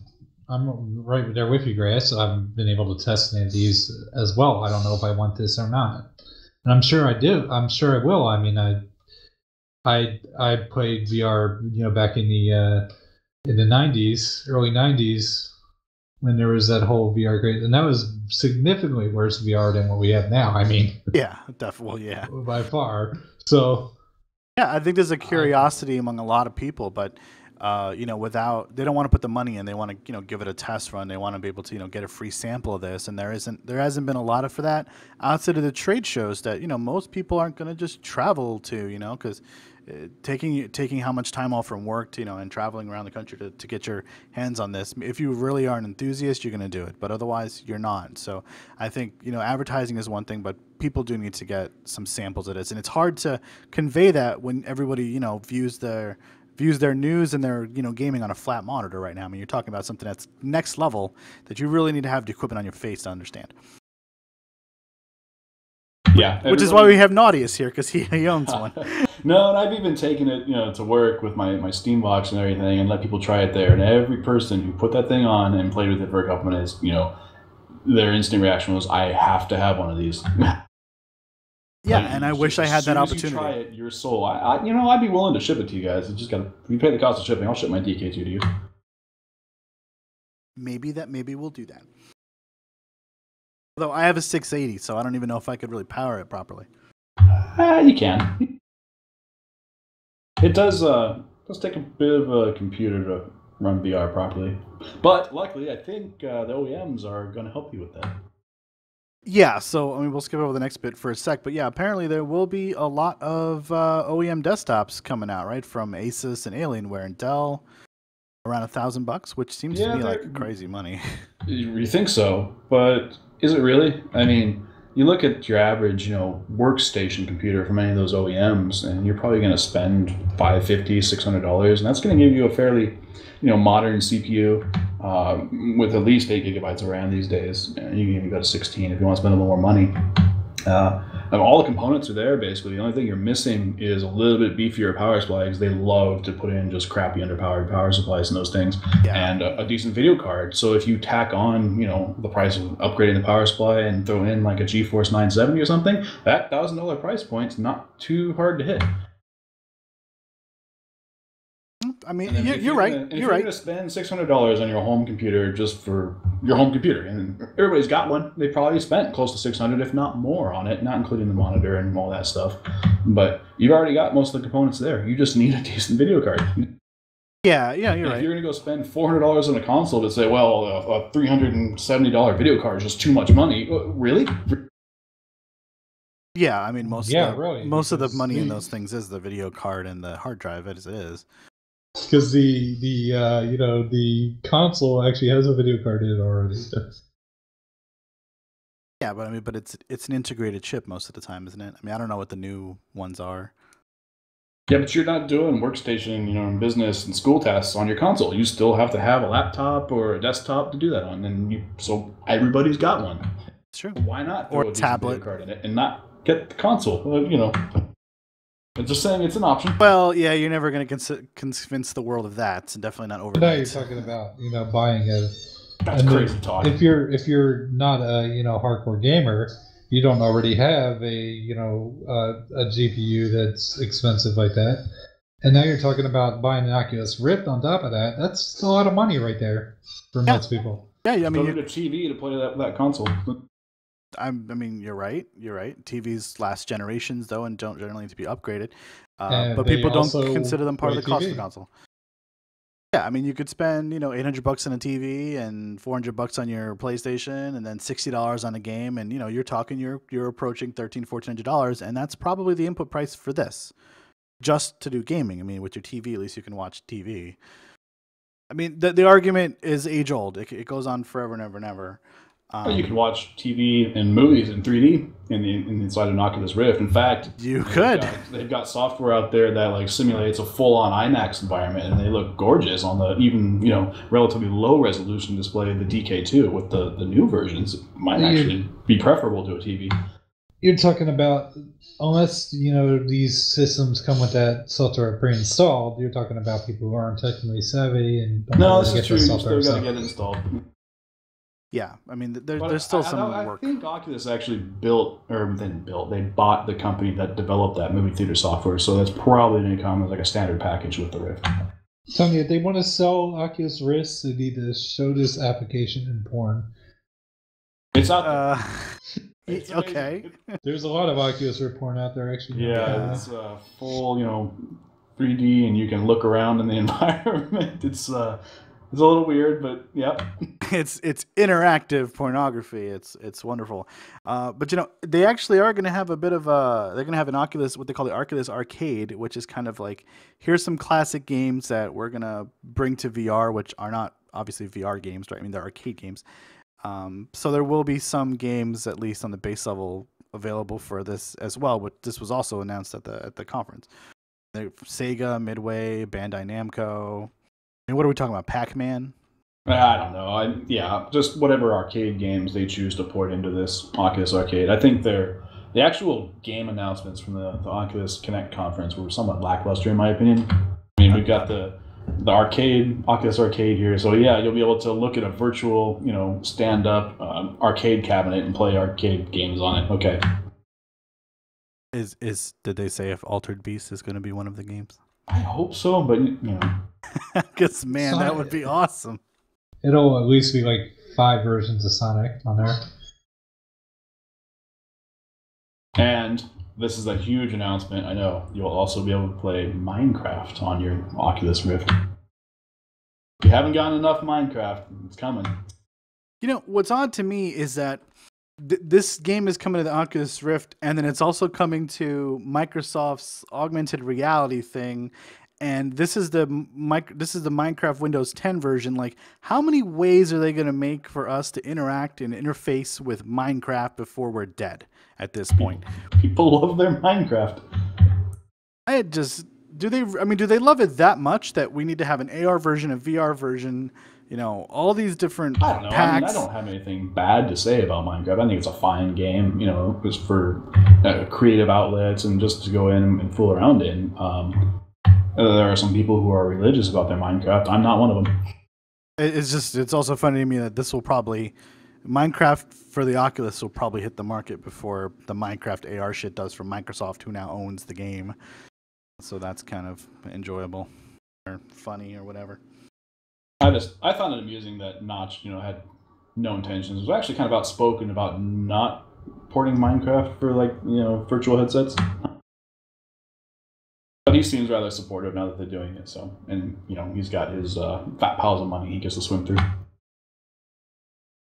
I'm right there with you, Gray. I still haven't been able to test any of these as well. I don't know if I want this or not, and I'm sure I do. I'm sure I will. I mean, I played VR, you know, back in the '90s, early '90s, when there was that whole VR craze, and that was significantly worse VR than what we have now. I mean, yeah, definitely, yeah, by far. So, yeah, I think there's a curiosity among a lot of people, but you know, they don't want to put the money in. They want to, you know, give it a test run. They want to be able to, you know, get a free sample of this, and there hasn't been a lot of that outside of the trade shows that, you know, most people aren't going to just travel to, you know, because taking how much time off from work to, you know, and traveling around the country to get your hands on this. If you really are an enthusiast, you're going to do it, but otherwise you're not. So I think, you know, advertising is one thing, but people do need to get some samples of this, and it's hard to convey that when everybody, you know, views their news and their, you know, gaming on a flat monitor right now. I mean, you're talking about something that's next level that you really need to have the equipment on your face to understand. Yeah, which is why we have Naughtius here, because he owns one. No, and I've even taken it, you know, to work with my Steam box and everything, and let people try it there. And every person who put that thing on and played with it for a couple minutes, you know, their instant reaction was, "I have to have one of these." Yeah, like, and I wish I had that opportunity. You try it, your soul. You know, I'd be willing to ship it to you guys. It's just gotta, if you pay the cost of shipping, I'll ship my DK2 to you. Maybe we'll do that. Although I have a 680, so I don't even know if I could really power it properly. You can. It does take a bit of a computer to run VR properly. But luckily, I think the OEMs are going to help you with that. Yeah, so I mean, we'll skip over the next bit for a sec, but yeah, apparently there will be a lot of OEM desktops coming out, right, from Asus and Alienware and Dell, around $1,000, which seems to me like crazy money. You think so, but is it really? I mean, you look at your average, you know, workstation computer from any of those OEMs, and you're probably going to spend $550, $600, and that's going to give you a fairly, you know, modern CPU with at least 8 gigabytes of RAM these days. You can even go to 16 if you want to spend a little more money. And all the components are there, basically. The only thing you're missing is a little bit beefier power supply, because they love to put in just crappy underpowered power supplies and those things, and a decent video card. So if you tack on, you know, the price of upgrading the power supply and throw in like a GeForce 970 or something, that $1,000 price point's not too hard to hit. I mean, And you're right. You're going to spend $600 on your home computer just for your home computer, and everybody's got one. They probably spent close to $600, if not more, on it, not including the monitor and all that stuff. But you've already got most of the components there. You just need a decent video card. Yeah, you're right. If you're going to go spend $400 on a console to say, well, a $370 video card is just too much money, really? Yeah, I mean, most of the money in those things is the video card and the hard drive, as it is. Because the console actually has a video card in it already. Yeah, but it's an integrated chip most of the time, isn't it? I mean, I don't know what the new ones are. Yeah, but you're not doing workstation, and business and school tasks on your console. You still have to have a laptop or a desktop to do that on, and so everybody's got one. It's true. Why not throw or a decent tablet video card in it and not get the console? I'm just saying it's an option. Well, yeah, you're never going to convince the world of that. It's definitely not overnight. Now you're talking about buying a. That's crazy talk. If you're not a hardcore gamer, you don't already have a GPU that's expensive like that, and now you're talking about buying an Oculus Rift on top of that. That's a lot of money right there for most people. Yeah, I mean, you need a TV to play that console. I mean, you're right. TVs last generations though, and don't generally need to be upgraded. But people don't consider them part of the cost of the console. Yeah, I mean, you could spend $800 on a TV and $400 on your PlayStation, and then $60 on a game, and you're talking you're approaching $1,400, and that's probably the input price for this, just to do gaming. I mean, with your TV, at least you can watch TV. I mean, the argument is age old. It goes on forever and ever and ever. You can watch TV and movies in 3D inside an Oculus Rift. In fact, they've got software out there that simulates a full-on IMAX environment, and they look gorgeous on the even relatively low resolution display of the DK2. With the new versions, it might actually be preferable to a TV. You're talking about, unless these systems come with that software pre-installed, you're talking about people who aren't technically savvy and don't know how to get the software. You still got to get it installed. Yeah, I mean, there's still some work. I think Oculus actually they bought the company that developed that movie theater software, so that's probably going to come as a standard package with the Rift. Tony, if they want to sell Oculus Rift, they need to show this application in porn. It's out there. Okay. There's a lot of Oculus Rift porn out there, actually. Yeah, it's full, 3D, and you can look around in the environment. It's a little weird, but yeah. It's interactive pornography. It's wonderful. But they actually are going to have a bit of they're going to have an Oculus, what they call the Oculus Arcade, which is kind of here's some classic games that we're going to bring to VR, which are not obviously VR games, right? I mean, they're arcade games. So there will be some games, at least on the base level, available for this as well. But this was also announced at the conference. Sega, Midway, Bandai Namco. And what are we talking about? Pac-Man? I don't know. Just whatever arcade games they choose to port into this Oculus Arcade. I think the actual game announcements from the Oculus Connect conference were somewhat lackluster, in my opinion. I mean, we've got the Oculus Arcade here, so yeah, you'll be able to look at a virtual, stand-up arcade cabinet and play arcade games on it. Okay. Did they say if Altered Beast is going to be one of the games? I hope so, but because that would be awesome. It'll at least be 5 versions of Sonic on there. And this is a huge announcement. I know you'll also be able to play Minecraft on your Oculus Rift. If you haven't gotten enough Minecraft, it's coming. What's odd to me is that this game is coming to the Oculus Rift, and then it's also coming to Microsoft's augmented reality thing, and this is the Minecraft Windows 10 version. How many ways are they going to make for us to interact and interface with Minecraft before we're dead at this point? People love their Minecraft. Do they love it that much that we need to have an AR version, a VR version? All these different I don't know. packs. I don't have anything bad to say about Minecraft. I think it's a fine game, just for creative outlets and just to go in and fool around in. There are some people who are religious about their Minecraft. I'm not one of them. It's also funny to me that Minecraft for the Oculus will probably hit the market before the Minecraft AR shit does for Microsoft, who now owns the game. So that's kind of enjoyable. or funny or whatever. I found it amusing that Notch, had no intentions. It was actually kind of outspoken about not porting Minecraft for virtual headsets. But he seems rather supportive now that they're doing it. So, and he's got his fat piles of money he gets to swim through.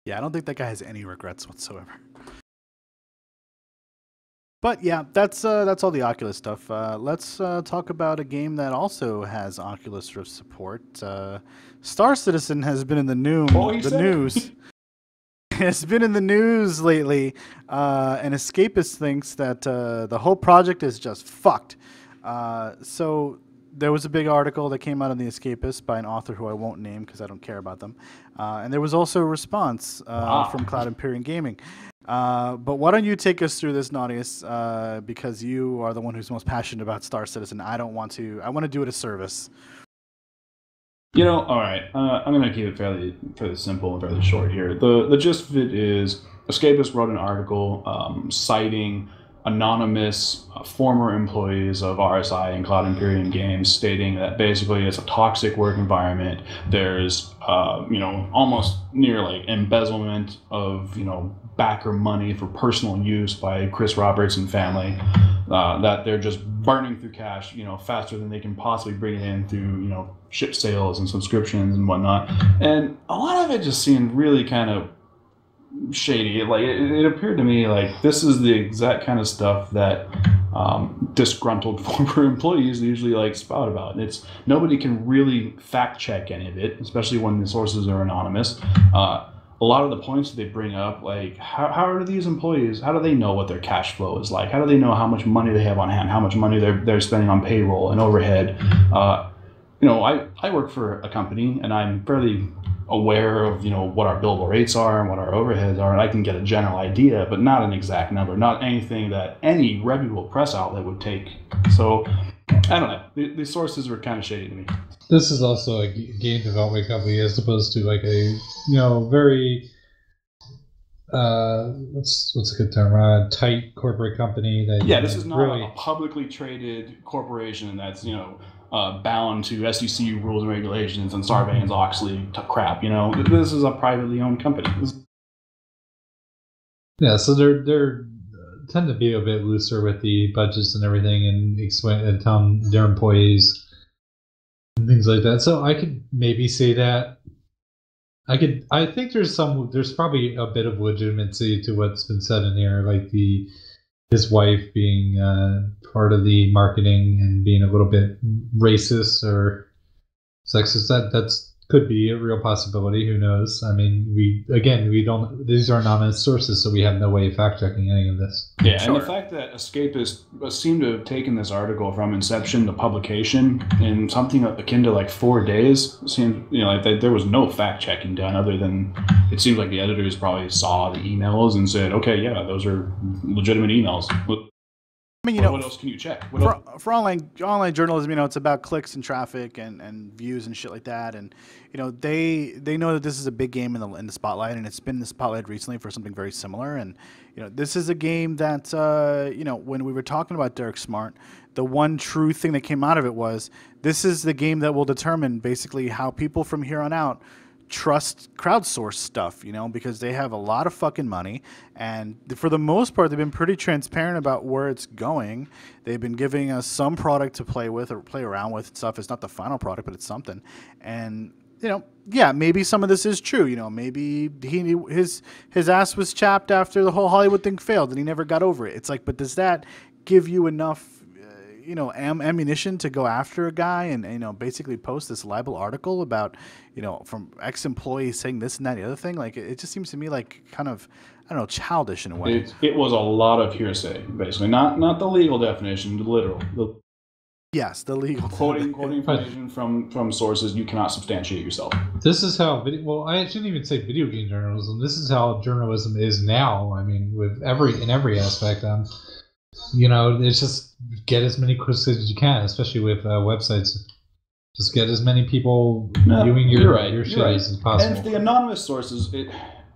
Yeah, I don't think that guy has any regrets whatsoever. But yeah, that's all the Oculus stuff. Let's talk about a game that also has Oculus Rift support. Star Citizen has been in the news. It's been in the news lately, and Escapist thinks that the whole project is just fucked. So there was a big article that came out on the Escapist by an author who I won't name because I don't care about them, and there was also a response from Cloud Imperium Gaming. But why don't you take us through this, Nautilus, because you are the one who's most passionate about Star Citizen. I want to do it a service. All right. I'm going to keep it fairly simple and fairly short here. The gist of it is Escapist wrote an article citing anonymous former employees of RSI and Cloud Imperium Games, stating that basically it's a toxic work environment. There's almost near like embezzlement of backer money for personal use by Chris Roberts and family. That they're just burning through cash, faster than they can possibly bring it in through ship sales and subscriptions and whatnot. And a lot of it just seemed really kind of shady. Like it appeared to me like this is the exact kind of stuff that disgruntled former employees usually spout about. And nobody can really fact check any of it, especially when the sources are anonymous. A lot of the points that they bring up, like how are these employees, how do they know what their cash flow is like? How do they know how much money they have on hand, how much money they're spending on payroll and overhead? I work for a company and I'm fairly aware of what our billable rates are and what our overheads are, and I can get a general idea, but not an exact number, not anything that any reputable press outlet would take. So I don't know. The sources were kind of shady to me. This is also a game development company as opposed to like a very what's a good term, tight corporate company that this is not really a publicly traded corporation that's bound to SEC rules and regulations and Sarbanes-Oxley crap. This is a privately owned company. Yeah, so they're tend to be a bit looser with the budgets and everything, and tell their employees and things like that. So I could maybe say that. I think there's probably a bit of legitimacy to what's been said in here, like his wife being part of the marketing and being a little bit racist or sexist. That's could be a real possibility. Who knows? I mean, we don't. These are anonymous sources, so we have no way of fact checking any of this. Yeah, sure. And the fact that Escapists seem to have taken this article from inception to publication in something akin to 4 days seems there was no fact checking done, other than it seems like the editors probably saw the emails and said, okay, yeah, those are legitimate emails. I mean, what else can you check? For online journalism, it's about clicks and traffic and views and shit like that. And they know that this is a big game in the spotlight, and it's been in the spotlight recently for something very similar. And this is a game that when we were talking about Derek Smart, the one true thing that came out of it was this is the game that will determine basically how people from here on out trust crowdsource stuff, because they have a lot of fucking money, and for the most part they've been pretty transparent about where it's going. They've been giving us some product to play with or play around with and stuff. It's not the final product, but it's something. And yeah, maybe some of this is true. Maybe his ass was chapped after the whole Hollywood thing failed and he never got over it. It's like, but does that give you enough ammunition to go after a guy and basically post this libel article about from ex-employees saying this and that and the other thing? It just seems to me like kind of, I don't know, childish in a way. It was a lot of hearsay, basically, not the legal definition, the literal. Yes, the legal quoting information from sources you cannot substantiate yourself. This is how I shouldn't even say video game journalism. This is how journalism is now. I mean, in every aspect. It's just get as many clicks as you can, especially with websites. Just get as many people viewing your shit as possible. And the anonymous sources,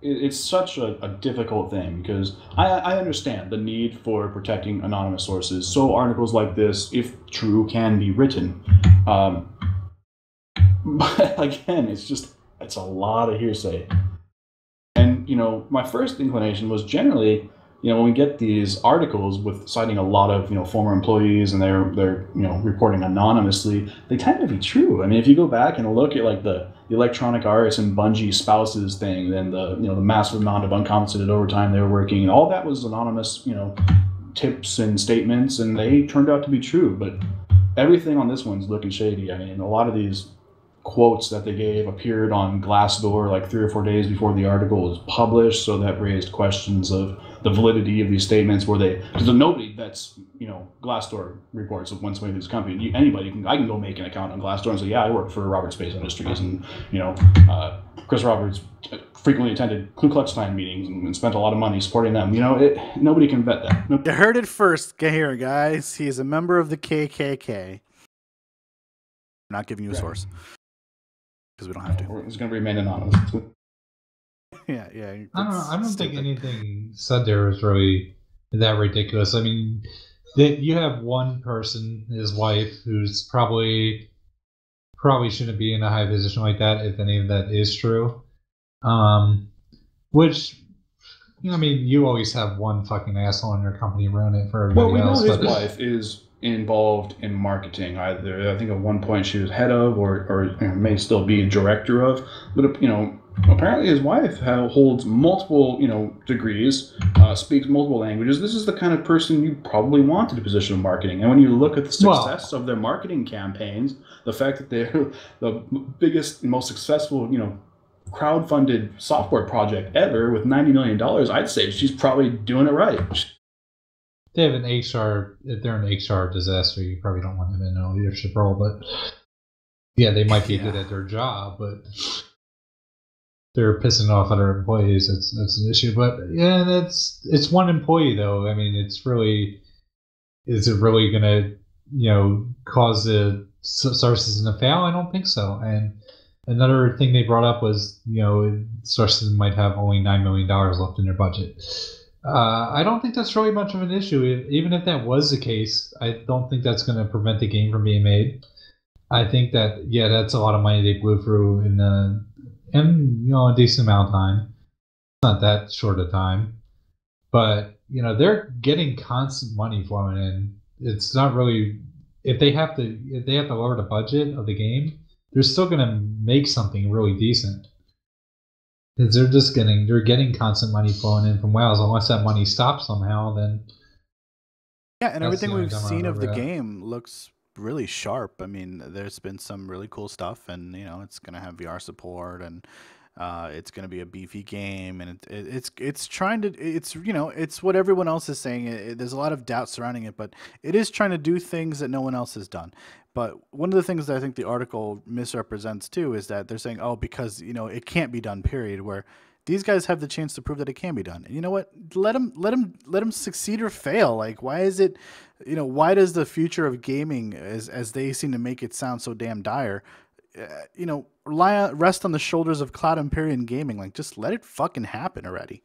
it's such a difficult thing, because I understand the need for protecting anonymous sources, so articles like this, if true, can be written. But again, it's a lot of hearsay. And, my first inclination was generally, when we get these articles with citing a lot of, former employees and they're reporting anonymously, they tend to be true. I mean, if you go back and look at like the Electronic Arts and Bungie spouses thing, then the massive amount of uncompensated overtime they were working, and all that was anonymous, tips and statements, and they turned out to be true. But everything on this one's looking shady. I mean, a lot of these quotes that they gave appeared on Glassdoor like 3 or 4 days before the article was published, so that raised questions of the validity of these statements. Because nobody that's Glassdoor reports of when somebody leaves a company. I can go make an account on Glassdoor and say, yeah, I work for Roberts Space Industries, and Chris Roberts frequently attended Ku Klux Klan meetings and spent a lot of money supporting them. Nobody can vet that. You heard it first here, guys. He's a member of the KKK. I'm not giving you a source. Because we don't have to. It's going to remain anonymous. Yeah. I don't think anything said there was really that ridiculous. I mean, you have one person, his wife, who's probably shouldn't be in a high position like that, if any of that is true. Which, I mean, you always have one fucking asshole in your company ruin it for everybody else. Well, we know his wife is involved in marketing. Either I think at one point she was head of, or may still be director of. But apparently his wife holds multiple degrees, speaks multiple languages. This is the kind of person you probably want in a position of marketing. And when you look at the success of their marketing campaigns, the fact that they're the biggest and most successful crowdfunded software project ever with $90 million, I'd say she's probably doing it right. They have an HR, if they're an HR disaster, you probably don't want them in a leadership role, but yeah, they might be good at their job, but they're pissing off other employees. That's an issue. But yeah, it's one employee though. I mean, is it really going to, cause the Star Citizen to fail? I don't think so. And another thing they brought up was, Star Citizen might have only $9 million left in their budget. I don't think that's really much of an issue. Even if that was the case, I don't think that's going to prevent the game from being made. I think that, that's a lot of money they blew through in a decent amount of time. It's not that short a time. But, they're getting constant money flowing in. It's not really, if they have to lower the budget of the game, they're still going to make something really decent. Because they're getting constant money flowing in from WoWs. Unless that money stops somehow, then and everything we've seen of the game looks really sharp. I mean, there's been some really cool stuff, and it's gonna have VR support, and it's gonna be a beefy game, and it's what everyone else is saying. There's a lot of doubt surrounding it, but it is trying to do things that no one else has done. But one of the things that I think the article misrepresents too is that they're saying, oh, because it can't be done, period. Where these guys have the chance to prove that it can be done. And you know what? Let them succeed or fail. Like, why is it? Why does the future of gaming, as they seem to make it sound so damn dire, rest on the shoulders of Cloud Imperium Gaming? Like, just let it fucking happen already.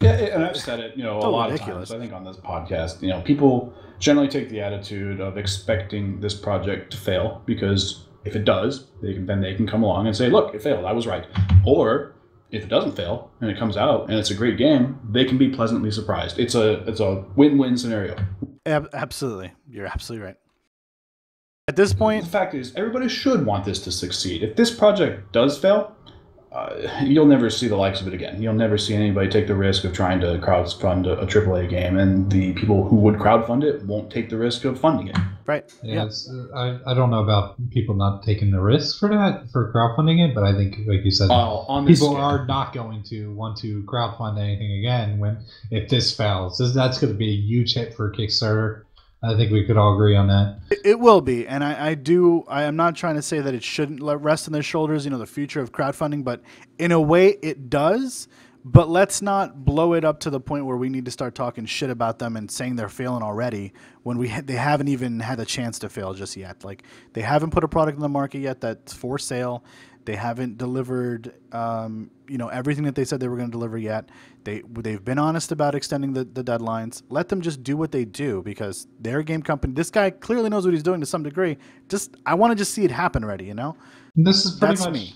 Yeah, and I've said it, a lot ridiculous. Of times, I think on this podcast, people generally take the attitude of expecting this project to fail, because if it does, they can come along and say, look, it failed, I was right. Or if it doesn't fail and it comes out and it's a great game, they can be pleasantly surprised. It's a win-win scenario. Absolutely. You're absolutely right. At this point, the fact is, everybody should want this to succeed. If this project does fail, you'll never see the likes of it again. You'll never see anybody take the risk of trying to crowdfund a AAA game, and the people who would crowdfund it won't take the risk of funding it. Right. Yeah. I don't know about people not taking the risk for crowdfunding it, but I think, like you said, people are not going to want to crowdfund anything again if this fails. That's going to be a huge hit for Kickstarter. I think we could all agree on that. It will be, and I am not trying to say that it shouldn't rest on their shoulders, the future of crowdfunding, but in a way it does. But let's not blow it up to the point where we need to start talking shit about them and saying they're failing already when they haven't even had a chance to fail just yet. Like, they haven't put a product in the market yet that's for sale. They haven't delivered, everything that they said they were going to deliver yet. They've been honest about extending the deadlines. Let them just do what they do, because they're a game company. This guy clearly knows what he's doing to some degree. I want to just see it happen already, This is pretty That's much me.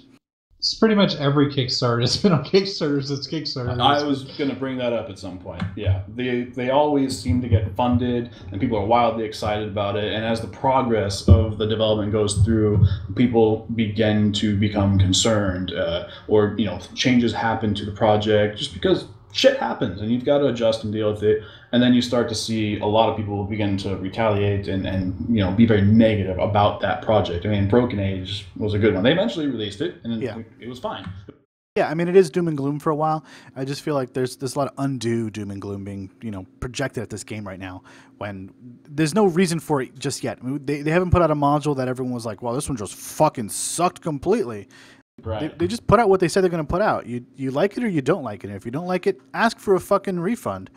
It's pretty much every Kickstarter. It's been on Kickstarter since Kickstarter. I was going to bring that up at some point. Yeah, they always seem to get funded, and people are wildly excited about it. And as the progress of the development goes through, people begin to become concerned, or changes happen to the project just because shit happens, and you've got to adjust and deal with it. And then you start to see a lot of people begin to retaliate and be very negative about that project. I mean, Broken Age was a good one. They eventually released it, and it was fine. Yeah, I mean, it is doom and gloom for a while. I just feel like there's a lot of undue doom and gloom being projected at this game right now, when there's no reason for it just yet. I mean, they haven't put out a module that everyone was like, "Wow, this one just fucking sucked completely." Right. They just put out what they said they're going to put out. You like it or you don't like it. And if you don't like it, ask for a fucking refund.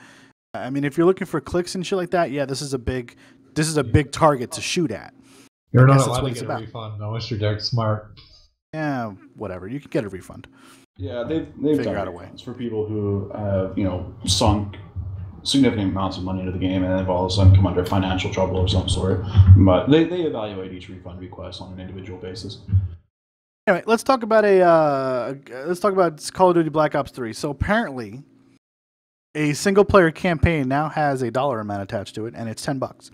I mean, if you're looking for clicks and shit like that, yeah, this is a big target to shoot at. You're not allowed to get a refund unless you're deck smart. Yeah, whatever. You can get a refund. Yeah, they've figure out a way. It's for people who have sunk significant amounts of money into the game and have all of a sudden come under financial trouble of some sort. But they evaluate each refund request on an individual basis. Anyway, let's talk about Call of Duty Black Ops 3. So apparently, a single-player campaign now has a dollar amount attached to it, and it's $10.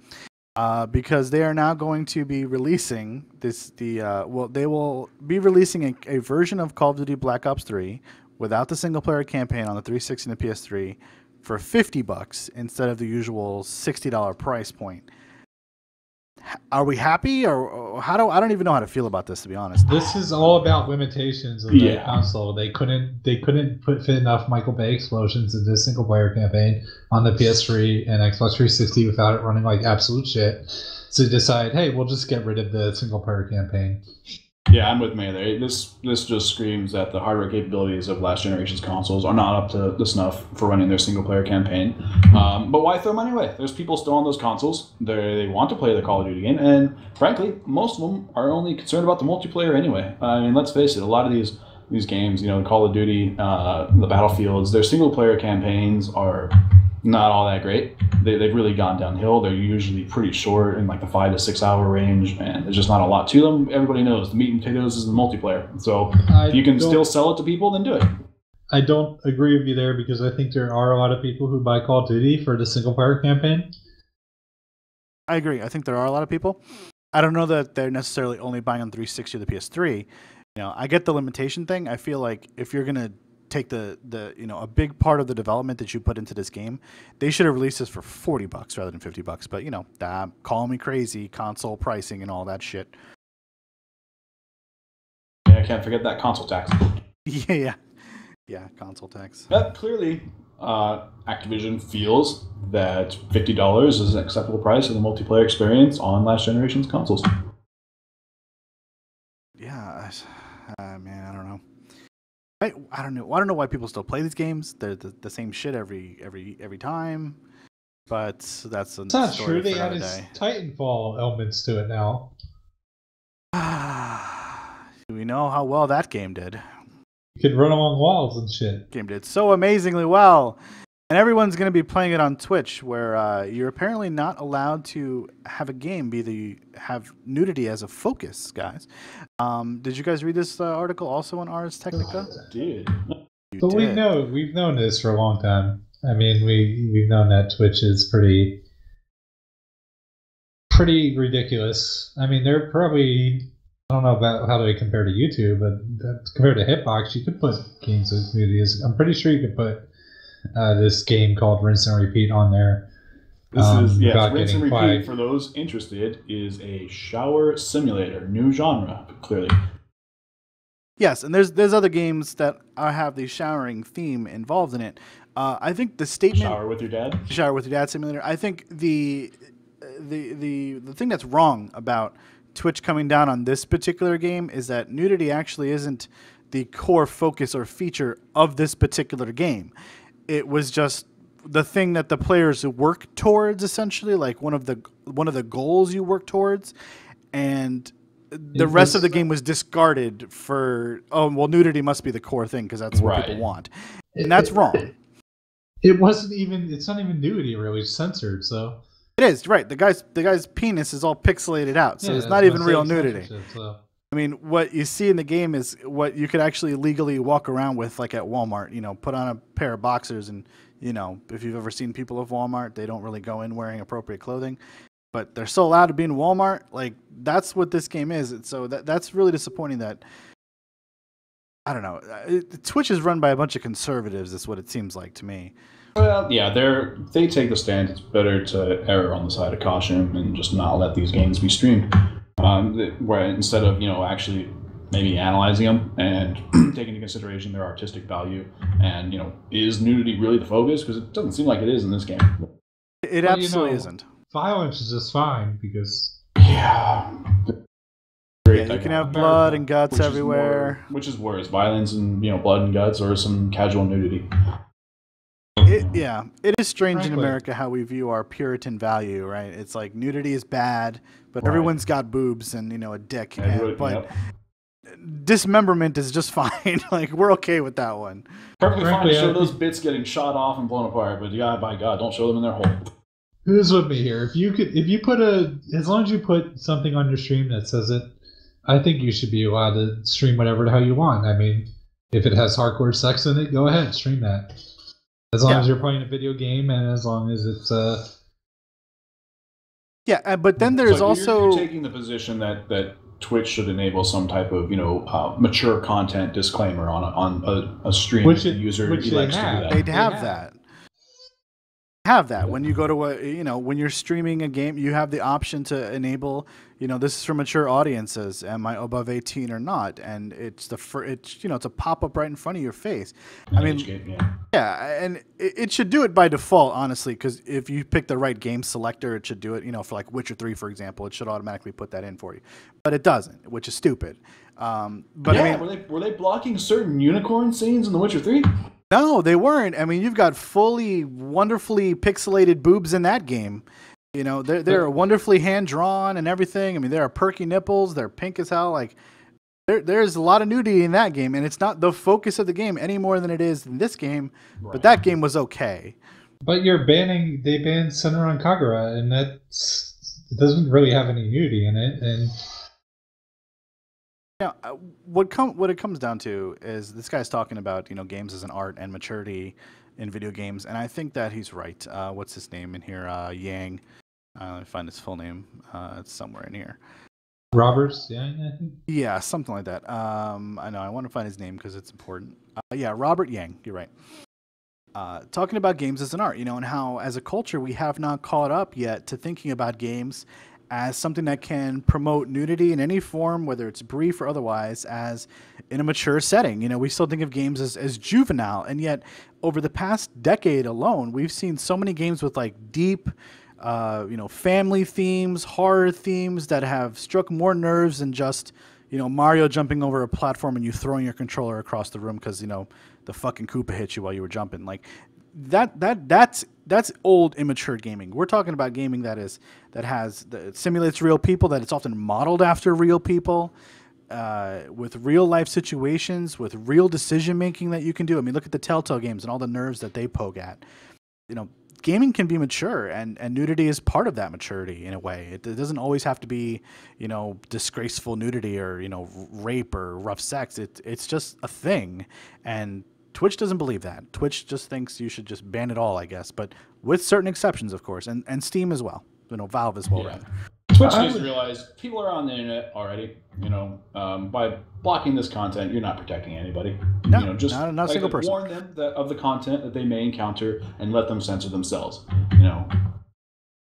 Because they are now going to be releasing they will be releasing a version of Call of Duty Black Ops 3 without the single-player campaign on the 360 and the PS3 for $50 instead of the usual $60 price point. Are we happy, or I don't even know how to feel about this, to be honest. This is all about limitations of the console. They couldn't fit enough Michael Bay explosions into a single player campaign on the PS3 and Xbox 360 without it running like absolute shit. So they decide, hey, we'll just get rid of the single player campaign. Yeah, I'm with May there. This just screams that the hardware capabilities of last generation's consoles are not up to the snuff for running their single-player campaign. But why throw money away? There's people still on those consoles. They want to play the Call of Duty game, and frankly, most of them are only concerned about the multiplayer anyway. I mean, let's face it, a lot of these games, Call of Duty, the Battlefields, their single-player campaigns are not all that great. They've really gone downhill. They're usually pretty short in like the 5 to 6 hour range, and there's just not a lot to them. Everybody knows the meat and potatoes is the multiplayer. So if you can still sell it to people, then do it. I don't agree with you there, because I think there are a lot of people who buy Call of Duty for the single player campaign. I agree. I think there are a lot of people. I don't know that they're necessarily only buying on 360 or the PS3. I get the limitation thing. I feel like if you're gonna take a big part of the development that you put into this game, they should have released this for $40 rather than $50. But call me crazy, console pricing and all that shit. Yeah, I can't forget that console tax. Yeah, console tax. Clearly, Activision feels that $50 is an acceptable price for the multiplayer experience on last generation's consoles. Yeah, man, I don't know. I don't know. I don't know why people still play these games. They're the same shit every time. But that's it's not true. They added Titanfall elements to it now. Do we know how well that game did? You could run along walls and shit. Game did so amazingly well. And everyone's going to be playing it on Twitch, where you're apparently not allowed to have a game have nudity as a focus, guys. Did you guys read this article also on Ars Technica? I did. But we've known this for a long time. I mean, we've known that Twitch is pretty ridiculous. I mean, they're probably, I don't know about how they compare to YouTube, but compared to Hitbox, you could put games with nudity. I'm pretty sure you could put this game called Rinse and Repeat on there. This is Rinse and Repeat, for those interested, is a shower simulator, new genre, clearly. Yes, and there's other games that have the showering theme involved in it. I think the statement Shower with Your Dad simulator. I think the thing that's wrong about Twitch coming down on this particular game is that nudity actually isn't the core focus or feature of this particular game. It was just the thing that the players work towards, essentially, like one of the goals you work towards. And the rest of the game was discarded for, oh, well, nudity must be the core thing because that's what people want. And that's wrong. It wasn't even, it's not even nudity really, it's censored, so. It is, right. The guy's penis is all pixelated out, so it's not even real nudity. So. I mean, what you see in the game is what you could actually legally walk around with, like at Walmart. You know, put on a pair of boxers, and you know, if you've ever seen people at Walmart, they don't really go in wearing appropriate clothing, but they're still allowed to be in Walmart. Like that's what this game is. And so that's really disappointing. That I don't know. Twitch is run by a bunch of conservatives. That's what it seems like to me. Well, yeah, they take the stand. It's better to err on the side of caution and just not let these games be streamed. Where instead of actually maybe analyzing them and taking into consideration their artistic value and is nudity really the focus? Because it doesn't seem like it is in this game. It absolutely isn't. Violence is just fine because you can have blood and guts everywhere. Which is worse, violence and blood and guts, or some casual nudity? It is strange in America how we view our Puritan value, right? It's like nudity is bad, but everyone's got boobs and a dick. But dismemberment is just fine. Like we're okay with that one. Perfectly fine to show those bits getting shot off and blown apart, but by God, don't show them in their hole. Who's with me here? If you put as long as you put something on your stream that says it, I think you should be allowed to stream whatever the hell you want. I mean, if it has hardcore sex in it, go ahead, stream that. As long as you're playing a video game and as long as it's but then there's also you're taking the position that Twitch should enable some type of mature content disclaimer on a stream which the user elects to do that. They'd have that when you go to when you're streaming a game, you have the option to enable this is for mature audiences. Am I above 18 or not? And it's it's a pop up right in front of your face. I mean, and it should do it by default, honestly, because if you pick the right game selector, it should do it. For like Witcher 3, for example, it should automatically put that in for you, but it doesn't, which is stupid. But I mean, were they blocking certain unicorn scenes in The Witcher 3? No, they weren't. I mean, you've got fully, wonderfully pixelated boobs in that game. They're wonderfully hand drawn and everything. I mean, there are perky nipples. They're pink as hell. Like, there's a lot of nudity in that game, and it's not the focus of the game any more than it is in this game. Right. But that game was okay. But they banned Senran Kagura, and it doesn't really have any nudity in it, and. What it comes down to is this guy's talking about games as an art and maturity in video games, and I think that he's right. What's his name in here? Yang. Let me find his full name. It's somewhere in here. Roberts, Yang, I think. Yeah, something like that. I know. I want to find his name because it's important. Robert Yang. You're right. Talking about games as an art, and how as a culture we have not caught up yet to thinking about games as something that can promote nudity in any form, whether it's brief or otherwise, as in a mature setting. We still think of games as juvenile, and yet over the past decade alone, we've seen so many games with like deep, family themes, horror themes that have struck more nerves than just, Mario jumping over a platform and you throwing your controller across the room because, the fucking Koopa hit you while you were jumping. Like that's old, immature gaming. We're talking about gaming that simulates real people, that it's often modeled after real people, with real life situations, with real decision making that you can do. I mean, look at the Telltale games and all the nerves that they poke at. Gaming can be mature, and nudity is part of that maturity in a way. It doesn't always have to be, disgraceful nudity or rape or rough sex. It's just a thing, and Twitch doesn't believe that. Twitch just thinks you should just ban it all, I guess, but with certain exceptions, of course, and Steam as well. Valve as well, rather. Twitch needs to realize people are on the internet already. By blocking this content, you're not protecting anybody. No, not a single person. Warn them of the content that they may encounter and let them censor themselves.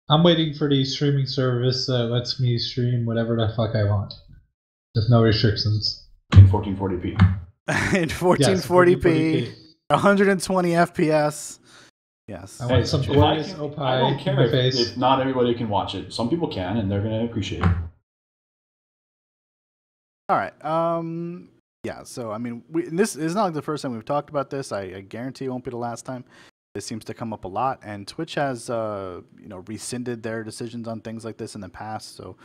I'm waiting for the streaming service that lets me stream whatever the fuck I want. There's no restrictions. In 1440p. In 1440p, 120 FPS. Yes. I want some glorious opie I don't care if not everybody can watch it. Some people can, and they're going to appreciate it. All right. So I mean, this is not like the first time we've talked about this. I guarantee it won't be the last time. This seems to come up a lot, and Twitch has rescinded their decisions on things like this in the past. So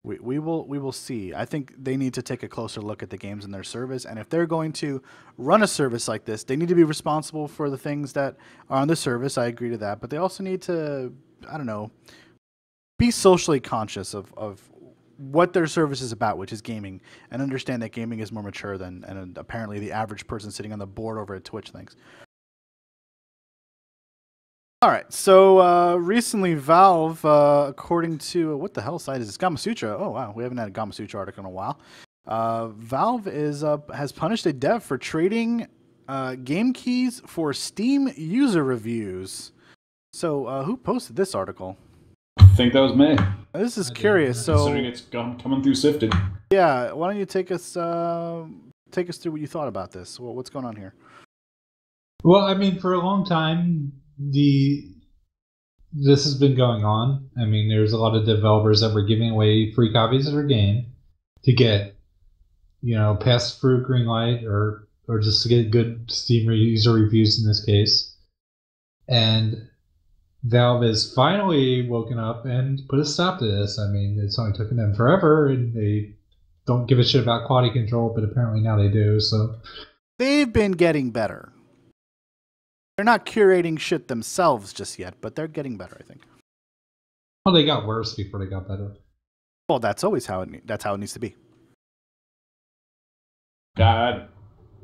We will see. I think they need to take a closer look at the games in their service, and if they're going to run a service like this, they need to be responsible for the things that are on the service. I agree to that, but they also need to, I don't know, be socially conscious of what their service is about, which is gaming, and understand that gaming is more mature than and apparently the average person sitting on the board over at Twitch thinks. All right, so recently Valve, according to, what the hell site is this? Gamasutra. Oh, wow, we haven't had a Gamasutra article in a while. Valve has punished a dev for trading game keys for Steam user reviews. So who posted this article? I think that was me. This is curious. So considering it's coming through Sifted. Yeah, why don't you take us through what you thought about this? What's going on here? Well, I mean, for a long time, this has been going on. I mean, there's a lot of developers that were giving away free copies of their game to get, pass through Greenlight or just to get good Steam user reviews in this case. And Valve has finally woken up and put a stop to this. I mean, it's only taken them forever, and they don't give a shit about quality control, but apparently now they do. So they've been getting better. They're not curating shit themselves just yet, but they're getting better, I think. Well, they got worse before they got better. Well, that's always how it needs to be. God,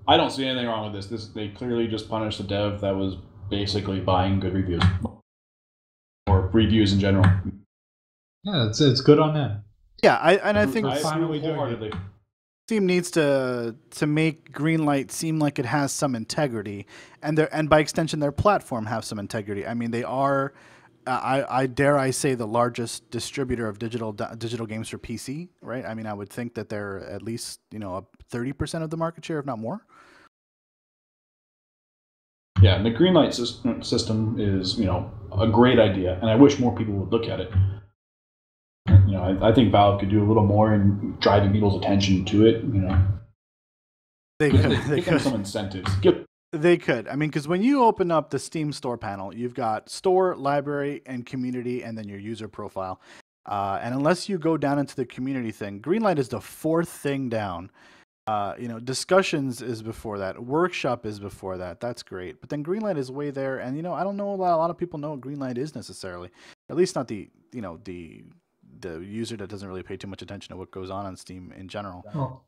I don't see anything wrong with this. They clearly just punished the dev that was basically buying good reviews. Or reviews in general. Yeah, it's good on them. Yeah, I think finally wholeheartedly. Steam needs to make Greenlight seem like it has some integrity, and by extension, their platform have some integrity. I mean, they are, I dare say, the largest distributor of digital games for PC, right? I mean, I would think that they're at least 30% of the market share, if not more. Yeah, and the Greenlight system is a great idea, and I wish more people would look at it. I think Valve could do a little more in driving people's attention to it. They could. Give them some incentives. They could. I mean, because when you open up the Steam store panel, you've got store, library, and community, and then your user profile. And unless you go down into the community thing, Greenlight is the fourth thing down. Discussions is before that. Workshop is before that. That's great. But then Greenlight is way there, and I don't know a lot of people know what Greenlight is necessarily. At least not the user that doesn't really pay too much attention to what goes on Steam in general. Oh.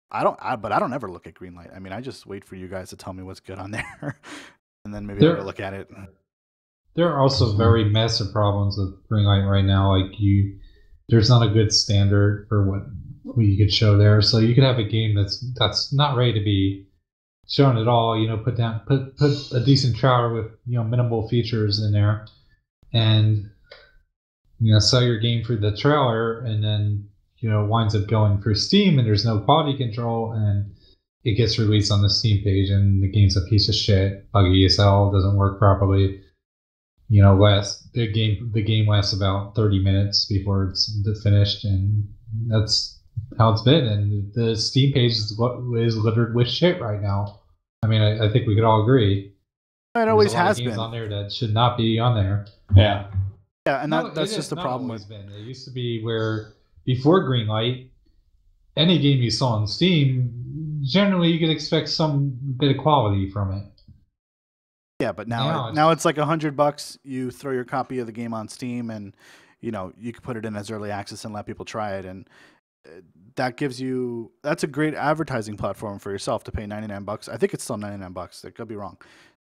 I don't ever look at Greenlight. I mean, I just wait for you guys to tell me what's good on there, and then maybe I'll go look at it. There are also very massive problems with Greenlight right now. Like there's not a good standard for what you could show there. So you could have a game that's not ready to be shown at all. Put a decent trailer with minimal features in there, and sell your game through the trailer, and then winds up going through Steam, and there's no quality control, and it gets released on the Steam page, and the game's a piece of shit, buggy as hell, doesn't work properly. The game lasts about 30 minutes before it's finished, and that's how it's been. And the Steam page is littered with shit right now. I mean, I think we could all agree. It always has been on there that should not be on there. Yeah. Yeah, and that's just the problem with it. It used to be where before Greenlight, any game you saw on Steam, generally you could expect some bit of quality from it. Yeah, but now it's like $100. You throw your copy of the game on Steam, and you can put it in as early access and let people try it, and that's a great advertising platform for yourself to pay $99. I think it's still $99. It could be wrong.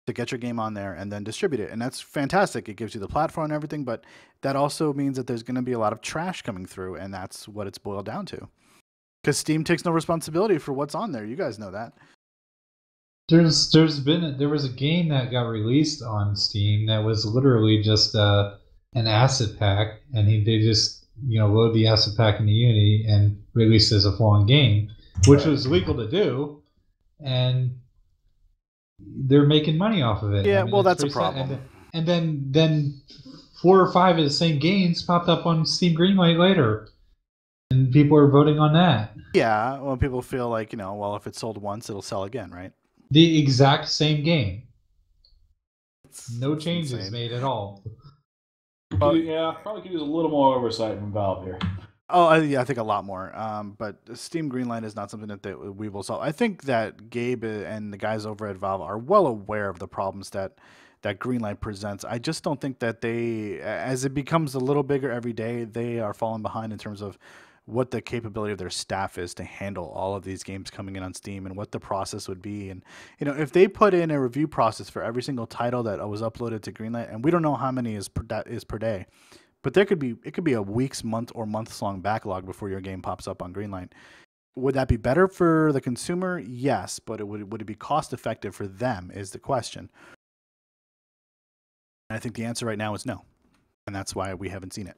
To get your game on there and then distribute it, and that's fantastic. It gives you the platform and everything, but that also means that there's going to be a lot of trash coming through, and that's what it's boiled down to. Because Steam takes no responsibility for what's on there. You guys know that. There was a game that got released on Steam that was literally just an asset pack, and they just load the asset pack into Unity and release it as a full-on game, which was legal to do, and they're making money off of it. Yeah, well, that's a problem. And then 4 or 5 of the same games popped up on Steam Greenlight later, and people are voting on that. Yeah, well, people feel like well, if it's sold once, it'll sell again, right? The exact same game. No changes made at all. Probably could use a little more oversight from Valve here. Oh, yeah, I think a lot more. But Steam Greenlight is not something that we will solve. I think that Gabe and the guys over at Valve are well aware of the problems that Greenlight presents. I just don't think that they, as it becomes a little bigger every day, they are falling behind in terms of what the capability of their staff is to handle all of these games coming in on Steam and what the process would be. And if they put in a review process for every single title that was uploaded to Greenlight, and we don't know how many is per day. But it could be a weeks, month, or months long backlog before your game pops up on Greenlight. Would that be better for the consumer? Yes, but would it be cost effective for them is the question. And I think the answer right now is no, and that's why we haven't seen it.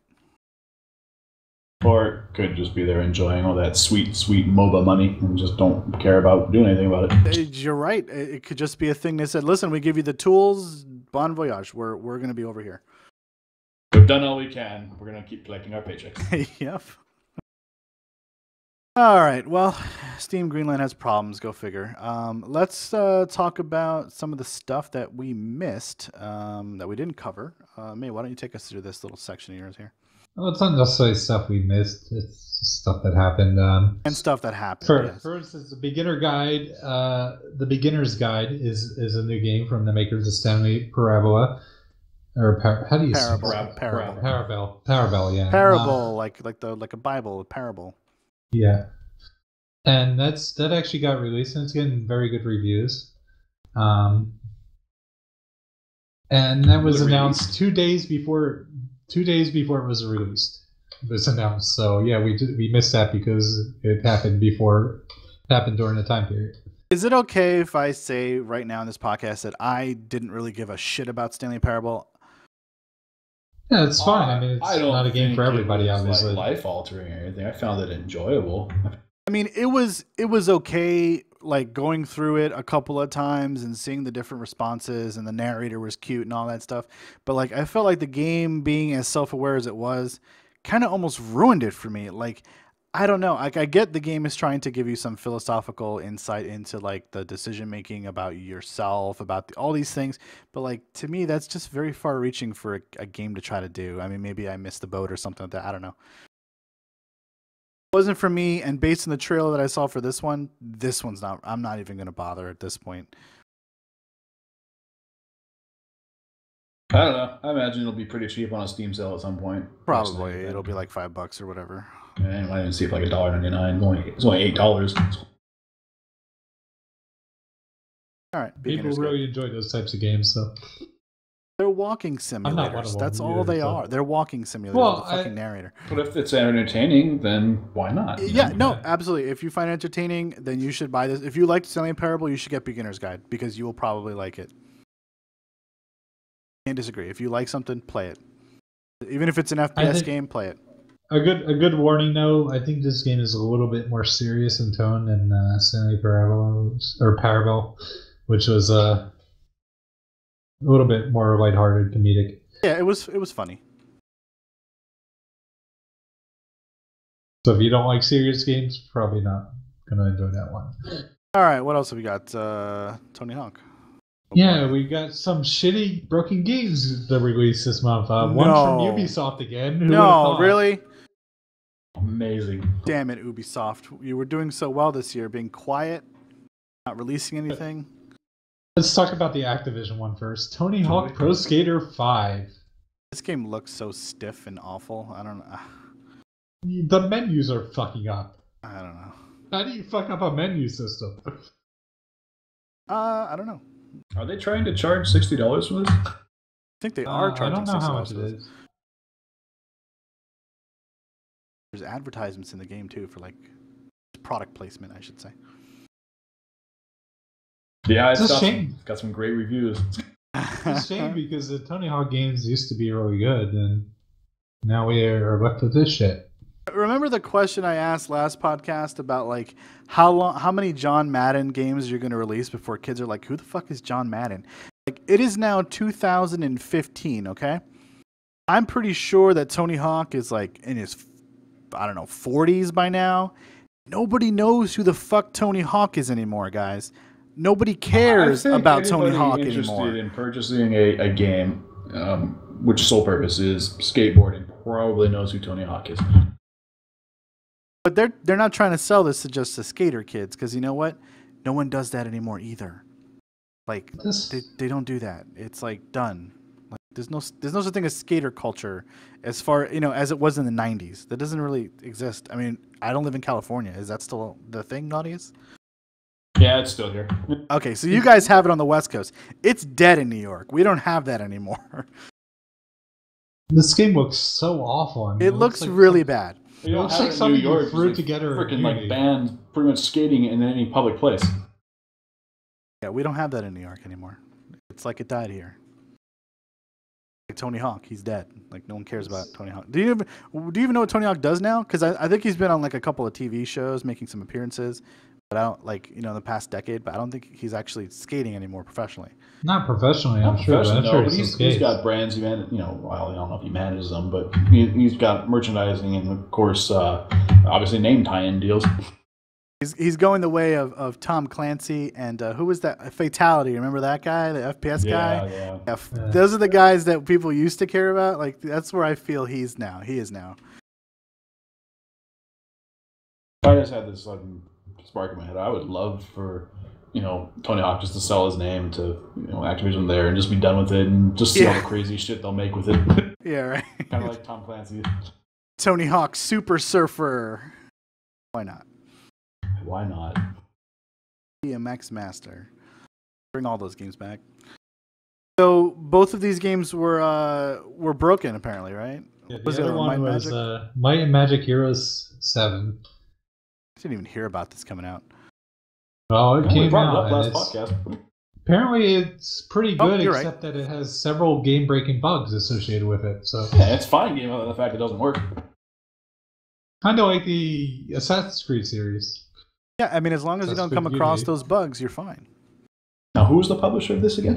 Or it could just be they're enjoying all that sweet, sweet MOBA money and just don't care about doing anything about it. You're right. It could just be a thing they said, listen, we give you the tools, bon voyage. We're going to be over here. We've done all we can. We're going to keep collecting our paychecks. Yep. All right. Well, Steam Greenlight has problems. Go figure. Let's talk about some of the stuff that we missed that we didn't cover. May, why don't you take us through this little section of yours here? Well, it's not necessarily stuff we missed. It's just stuff that happened. And stuff that happened. For instance, the beginner guide, the beginner's guide is a new game from the makers of Stanley Parabola. Or how do you say Parable? Parable, yeah. Parable, like a Bible, a parable. Yeah, and that actually got released, and it's getting very good reviews. And that was announced 2 days before. 2 days before it was released, it was announced. So yeah, we missed that because it happened during the time period. Is it okay if I say right now in this podcast that I didn't really give a shit about Stanley Parable? Yeah, it's fine. I mean, it's not a game for everybody, obviously. Like life altering or anything. I found it enjoyable. I mean, it was okay, like going through it a couple of times and seeing the different responses, and the narrator was cute and all that stuff. But like, I felt like the game, being as self-aware as it was, kind of almost ruined it for me. Like, I don't know. Like, I get the game is trying to give you some philosophical insight into like the decision making about yourself, about all these things. But like, to me, that's just very far reaching for a game to try to do. I mean, maybe I missed the boat or something like that. I don't know. It wasn't for me, and based on the trailer that I saw for this one's not. I'm not even going to bother at this point. I don't know. I imagine it'll be pretty cheap on a Steam sale at some point. Probably it'll be like $5 or whatever. And I didn't see it like $1.99. It's only $8. All right, people really enjoy those types of games, so they're walking simulators. That's all they are. They're walking simulators. Well, the fucking narrator. But if it's entertaining, then why not? Yeah, no, absolutely. If you find it entertaining, then you should buy this. If you like Stanley Parable, you should get Beginner's Guide because you will probably like it. Can't disagree. If you like something, play it. Even if it's an FPS game, play it. A good warning though. I think this game is a little bit more serious in tone than Stanley Parable, which was a little bit more lighthearted, comedic. Yeah, it was funny. So if you don't like serious games, probably not gonna enjoy that one. All right, what else have we got? Tony Hawk. Yeah, we got some shitty broken games that released this month. One from Ubisoft again. No, really? Amazing. Damn it, Ubisoft. You were doing so well this year, being quiet, not releasing anything. Let's talk about the Activision one first. Tony Hawk Pro Skater 5. This game looks so stiff and awful. I don't know. The menus are fucking up. I don't know. How do you fuck up a menu system? I don't know. Are they trying to charge $60 for this? I think they are charging $60. I don't know how much it is. There's advertisements in the game too for like product placement, I should say. Yeah, it's a shame. It's got some great reviews. It's a shame because the Tony Hawk games used to be really good, and now we are left with this shit. Remember the question I asked last podcast about like how many John Madden games you're going to release before kids are like, who the fuck is John Madden? Like, it is now 2015, okay? I'm pretty sure that Tony Hawk is like in his, I don't know, 40s by now. Nobody knows who the fuck Tony Hawk is anymore, guys. Nobody cares about Tony Hawk anymore. Interested in purchasing a game, which sole purpose is skateboarding, probably knows who Tony Hawk is. But they're not trying to sell this to just the skater kids, because you know what? No one does that anymore either. Like they don't do that. It's like done. Like there's no such thing as skater culture as far as it was in the 90s. That doesn't really exist. I mean, I don't live in California. Is that still the thing, Naughties? Yeah, it's still here. Okay, so you guys have it on the West Coast. It's dead in New York. We don't have that anymore. This game looks so awful. I mean, it looks like really bad. You don't looks have like it in something New York. you threw together. Freaking like bans pretty much skating in any public place. Yeah, we don't have that in New York anymore. It's like it died here. Like Tony Hawk, he's dead. Like no one cares about Tony Hawk. Do you even know what Tony Hawk does now? Because I think he's been on like a couple of TV shows, making some appearances. But I don't in the past decade. But I don't think he's actually skating anymore professionally. Not professionally, I'm sure. No, but he's got brands. Well, I don't know if he manages them, but he's got merchandising and of course, obviously name tie-in deals. He's going the way of Tom Clancy and who was that? Fatality. Remember that guy, the FPS guy? Yeah. Those are the guys that people used to care about. Like that's where I feel he is now. I just had this spark in my head. I would love for Tony Hawk just to sell his name to Activision there and just be done with it and just see all the crazy shit they'll make with it. Yeah, right. Kind of like Tom Clancy. Tony Hawk Super Surfer. Why not? Why not? BMX Master. Bring all those games back. So both of these games were broken apparently, right? Yeah, the other one was Might and Magic Heroes 7. I didn't even hear about this coming out. Oh, it came out. Last podcast. Apparently, it's pretty good, right. except that it has several game-breaking bugs associated with it. So yeah, it's fine, given the fact it doesn't work. Kind of like the Assassin's Creed series. Yeah, I mean, as long as you don't come across those bugs, you're fine. Now, who's the publisher of this again?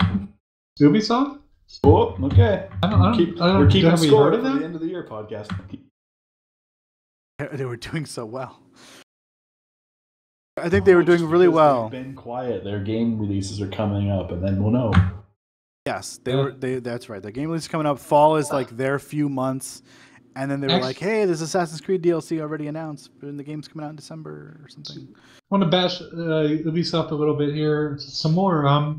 Ubisoft? Oh, okay. We're keeping score at for the end of the year podcast. They were doing so well. I think they were doing really well. They've been quiet. Their game releases are coming up, and then we'll know. Yes, that's right. Their game release is coming up. Fall is like their few months, and then they were like, "Hey, there's Assassin's Creed DLC already announced, and the game's coming out in December or something." I want to bash Ubisoft a little bit here. Some more.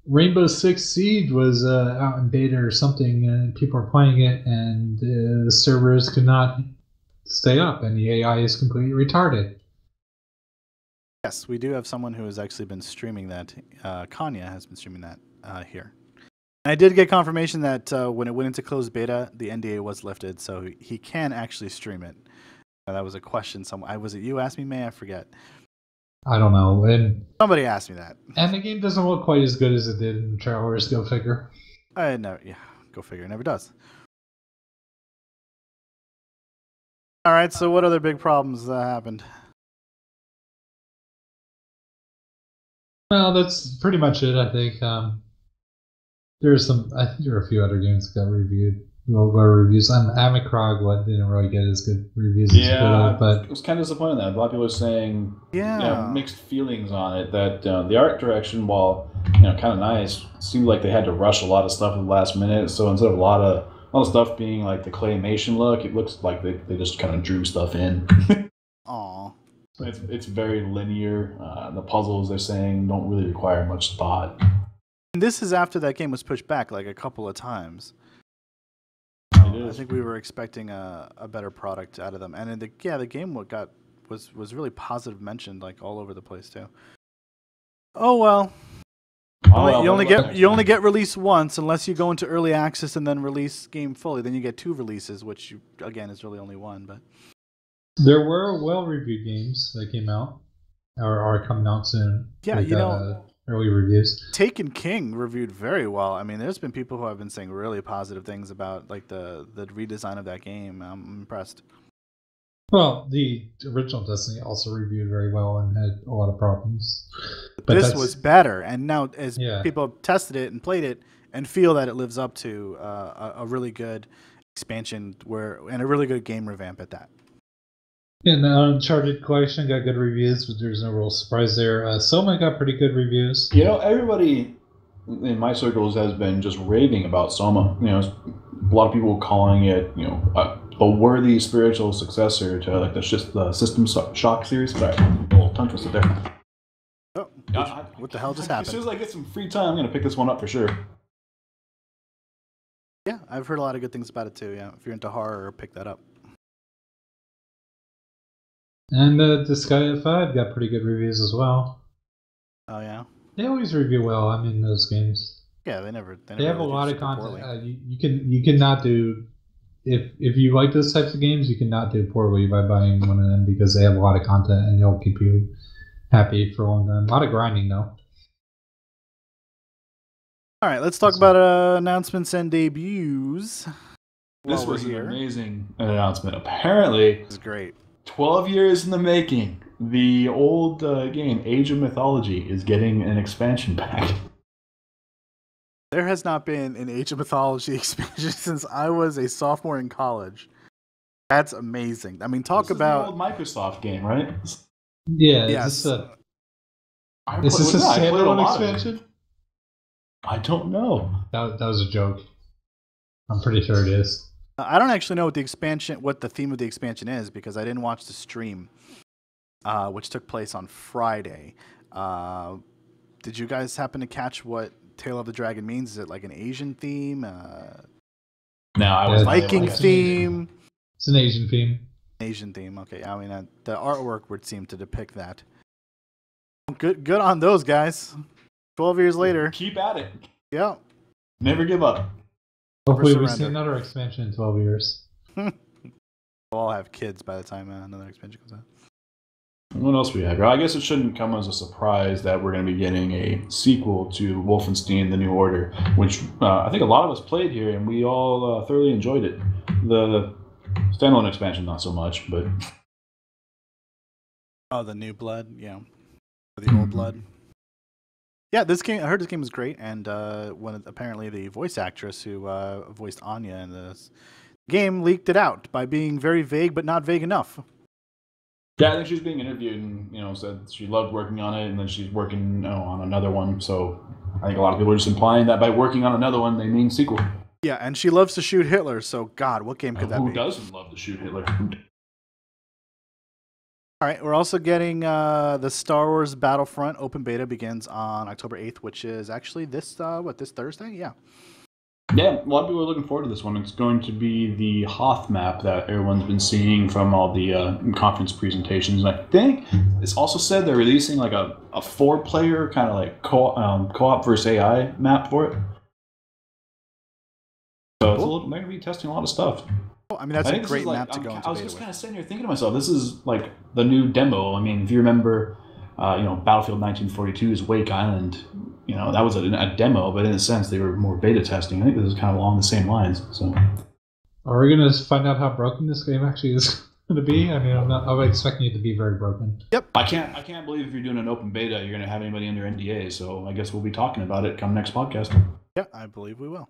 Rainbow Six Siege was out in beta or something, and people are playing it, and the servers could not stay up, and the AI is completely retarded. Yes, we do have someone who has actually been streaming that. Kanya has been streaming that here. And I did get confirmation that when it went into closed beta, the NDA was lifted, so he can actually stream it. That was a question. Was it you asked me, May? I forget. I don't know. And somebody asked me that. And the game doesn't look quite as good as it did in trailers. Go figure. Go figure. It never does. All right. So, what other big problems happened? Well, that's pretty much it. I think I think there were a few other games that got reviewed. Low reviews. Amicrog didn't really get as good reviews as it could have, but it was kind of disappointing that a lot of people are saying mixed feelings on it. That the art direction, while kind of nice, seemed like they had to rush a lot of stuff at the last minute. So instead of a lot of stuff being like the claymation look, it looks like they just kind of drew stuff in. Aww. It's very linear. The puzzles they're saying don't really require much thought. And this is after that game was pushed back like a couple of times. I think we were expecting a better product out of them, and the game was really positive mentioned like all over the place too. Oh well. You only get released once unless you go into early access and then release game fully. Then you get 2 releases, which again is really only 1. But there were well-reviewed games that came out or are coming out soon. Yeah, early reviews. Taken King reviewed very well. I mean, there's been people who have been saying really positive things about like the redesign of that game. I'm impressed. Well, the original Destiny also reviewed very well and had a lot of problems. But this was better, and now as people have tested it and played it and feel that it lives up to a really good expansion and a really good game revamp at that. And the Uncharted Collection got good reviews, but there's no real surprise there. Soma got pretty good reviews. Everybody in my circles has been just raving about Soma. A lot of people calling it, a worthy spiritual successor to like the System Shock series. Sorry, a little tongue twisted there. Oh, what the hell just happened? As soon as I get some free time, I'm gonna pick this one up for sure. Yeah, I've heard a lot of good things about it too. Yeah, if you're into horror, pick that up. And Disgaea 5 got pretty good reviews as well. Oh yeah. They always review well. I mean, those games. Yeah, they never They have really a lot do of super content. poorly. You cannot do if you like those types of games, you cannot do poorly by buying one of them because they have a lot of content and they'll keep you happy for a long time. A lot of grinding though. All right, let's talk about announcements and debuts. This was an amazing announcement. Apparently, this is great. 12 years in the making. The old game Age of Mythology is getting an expansion pack. There has not been an Age of Mythology expansion since I was a sophomore in college. That's amazing. I mean, talk about the old Microsoft game, right? Yeah. Yes. Is this a standalone expansion? I don't know. That was a joke. I'm pretty sure it is. I don't actually know what the theme of the expansion is because I didn't watch the stream, which took place on Friday. Did you guys happen to catch what Tale of the Dragon means? Is it like an Asian theme? No, I was Viking theme. It's an Asian theme. Asian theme. Okay, I mean the artwork would seem to depict that. Good on those guys. 12 years later. Keep at it. Yeah. Never give up. Hopefully we see another expansion in 12 years. We'll all have kids by the time another expansion comes out. What else we have? I guess it shouldn't come as a surprise that we're going to be getting a sequel to Wolfenstein: The New Order, which I think a lot of us played here, and we all thoroughly enjoyed it. The standalone expansion, not so much, but... Oh, the New Blood? Yeah. The Old Blood? Yeah, this game. I heard this game was great, and apparently the voice actress who voiced Anya in this game leaked it out by being very vague, but not vague enough. Yeah, I think she was being interviewed and said she loved working on it, and then she's working on another one. So I think a lot of people are just implying that by working on another one, they mean sequel. Yeah, and she loves to shoot Hitler. So God, what game could that be? Who doesn't love to shoot Hitler? All right, we're also getting the Star Wars Battlefront open beta begins on October 8th, which is actually this Thursday? Yeah. Yeah, a lot of people are looking forward to this one. It's going to be the Hoth map that everyone's been seeing from all the conference presentations. And I think it's also said they're releasing like a 4-player kind of like co-op versus AI map for it. So they're going to be testing a lot of stuff. I mean, that's a great map to go into. I was just kind of sitting here thinking to myself, this is like the new demo. I mean, if you remember, Battlefield 1942's Wake Island, that was a demo, but in a sense, they were more beta testing. I think this is kind of along the same lines. So, are we going to find out how broken this game actually is going to be? I mean, I'm expecting it to be very broken. Yep. I can't believe if you're doing an open beta, you're going to have anybody under NDA. So I guess we'll be talking about it come next podcast. Yeah, I believe we will.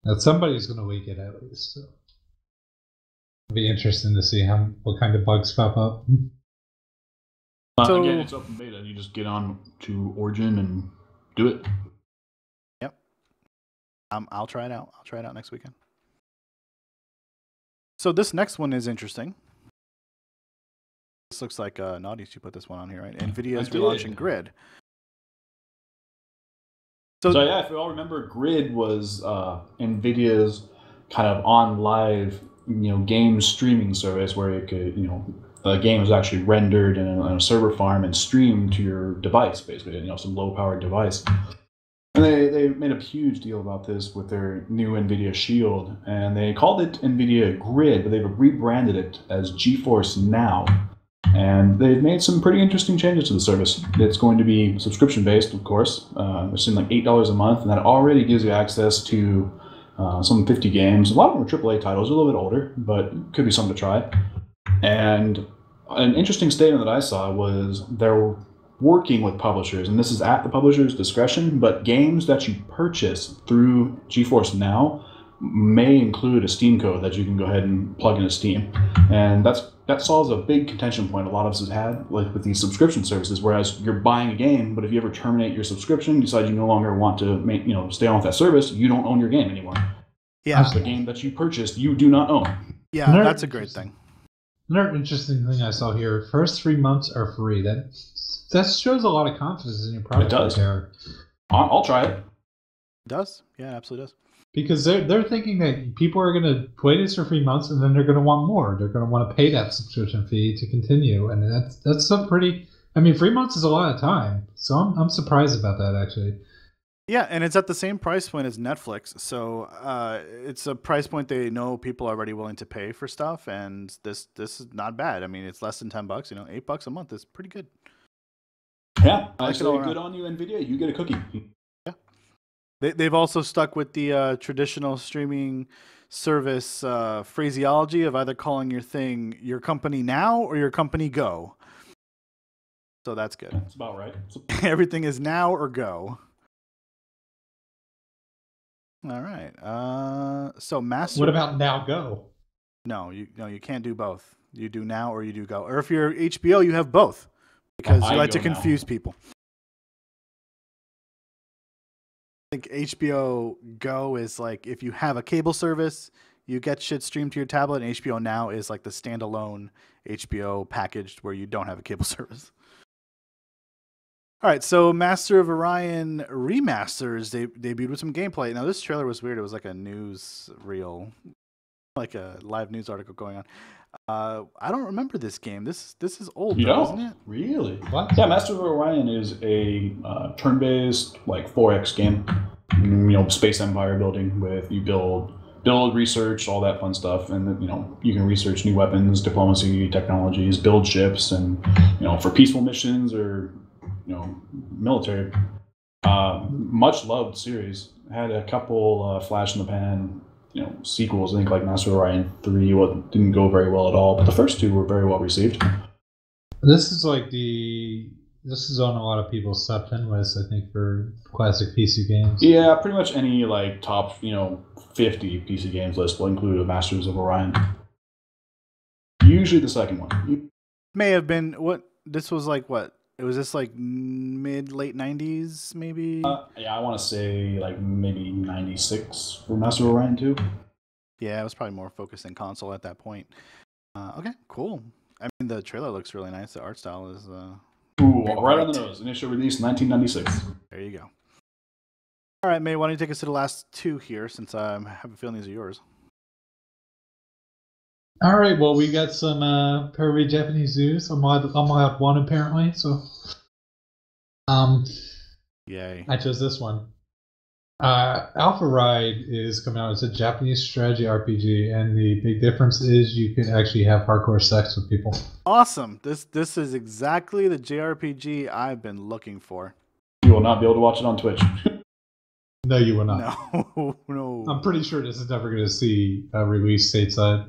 Now, somebody's going to leak it at least. So. It'll be interesting to see what kind of bugs pop up. Again, it's open beta. You just get on to Origin and do it. Yep. I'll try it out. I'll try it out next weekend. So this next one is interesting. This looks like Naughty. You put this one on here, right? NVIDIA is relaunching Grid. So yeah, if you all remember, Grid was NVIDIA's kind of on live, game streaming service where it could, the game was actually rendered in a server farm and streamed to your device, basically, some low-powered device. And they made a huge deal about this with their new NVIDIA Shield, and they called it NVIDIA Grid, but they've rebranded it as GeForce Now. And they've made some pretty interesting changes to the service. It's going to be subscription-based, of course. They're seeing like $8 a month, and that already gives you access to some 50 games. A lot of them are AAA titles, a little bit older, but it could be something to try. And an interesting statement that I saw was they're working with publishers, and this is at the publisher's discretion, but games that you purchase through GeForce Now may include a Steam code that you can go ahead and plug into Steam. And that solves a big contention point a lot of us have had with these subscription services, whereas you're buying a game, but if you ever terminate your subscription, decide you no longer want to stay on with that service, you don't own your game anymore. Yeah, the game that you purchased, you do not own. yeah, that's a great thing. Another interesting thing I saw here: first 3 months are free. That shows a lot of confidence in your product. It does. There. I'll try it. It does. Yeah, it absolutely does. Because they're thinking that people are going to play this for 3 months and then they're going to want more. They're going to want to pay that subscription fee to continue, and that's some pretty. I mean, 3 months is a lot of time, so I'm surprised about that actually. Yeah, and it's at the same price point as Netflix, so it's a price point they know people are already willing to pay for stuff, and this is not bad. I mean, it's less than $10. You know, $8 a month is pretty good. Yeah, I say good on you, Nvidia. You get a cookie. Yeah, they've also stuck with the traditional streaming service phraseology of either calling your thing your company now or your company go. So that's good. That's about right. Everything is now or go. All right. So master. What about now go? No, you can't do both. You do now or you do go. Or if you're HBO, you have both because you like to confuse people. I think HBO Go is like if you have a cable service, you get shit streamed to your tablet, and HBO Now is like the standalone HBO package where you don't have a cable service. All right, so Master of Orion Remasters debuted with some gameplay. Now, this trailer was weird. It was like a news reel, like a live news article going on. I don't remember this game. This is old, though, isn't it? Really? What? Yeah, Master of Orion is a turn-based, like 4X game. You know, space empire building with you build, research, all that fun stuff, and you know you can research new weapons, diplomacy, technologies, build ships, and you know for peaceful missions or military. Much loved series. Had a couple flash in the pan, sequels. I think like Master of Orion 3 didn't go very well at all, but the first two were very well received. This is on a lot of people's top 10 lists, I think, for classic PC games. Yeah, pretty much any like top 50 PC games list will include a Masters of Orion. Usually the second one. May have been what this was like. What? It was this like late 90s, maybe? Yeah, I want to say like maybe 96 for Master of Orion 2. Yeah, it was probably more focused in console at that point. Okay, cool. I mean, the trailer looks really nice. The art style is... Ooh, right on the nose. Initial release 1996. There you go. All right, May, why don't you take us to the last two here, since I have a feeling these are yours. All right, well, we got some parody Japanese news. I'm allowed one, apparently, so... Yay. I chose this one. Alpha Ride is coming out. It's a Japanese strategy RPG, and the big difference is you can actually have hardcore sex with people. Awesome. This is exactly the JRPG I've been looking for. You will not be able to watch it on Twitch. No, you will not. No. I'm pretty sure this is never going to see a release stateside.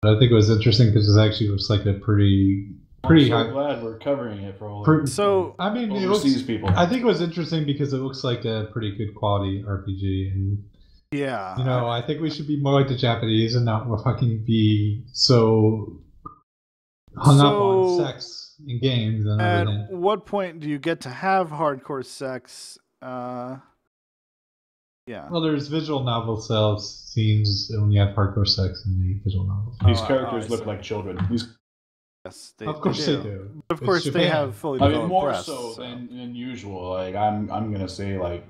But I think it was interesting because it actually looks like a pretty I'm so glad we're covering it for all I mean, overseas people. I think it was interesting because it looks like a pretty good quality RPG, and yeah, I think we should be more like the Japanese and not fucking be so hung up on sex in games and everything. At what point do you get to have hardcore sex? Yeah. Well, there's visual novel scenes when you have hardcore sex in the visual novels. These characters look like children. Yes, of course they do. Of course they have fully developed more breasts, so than usual. Like I'm gonna say like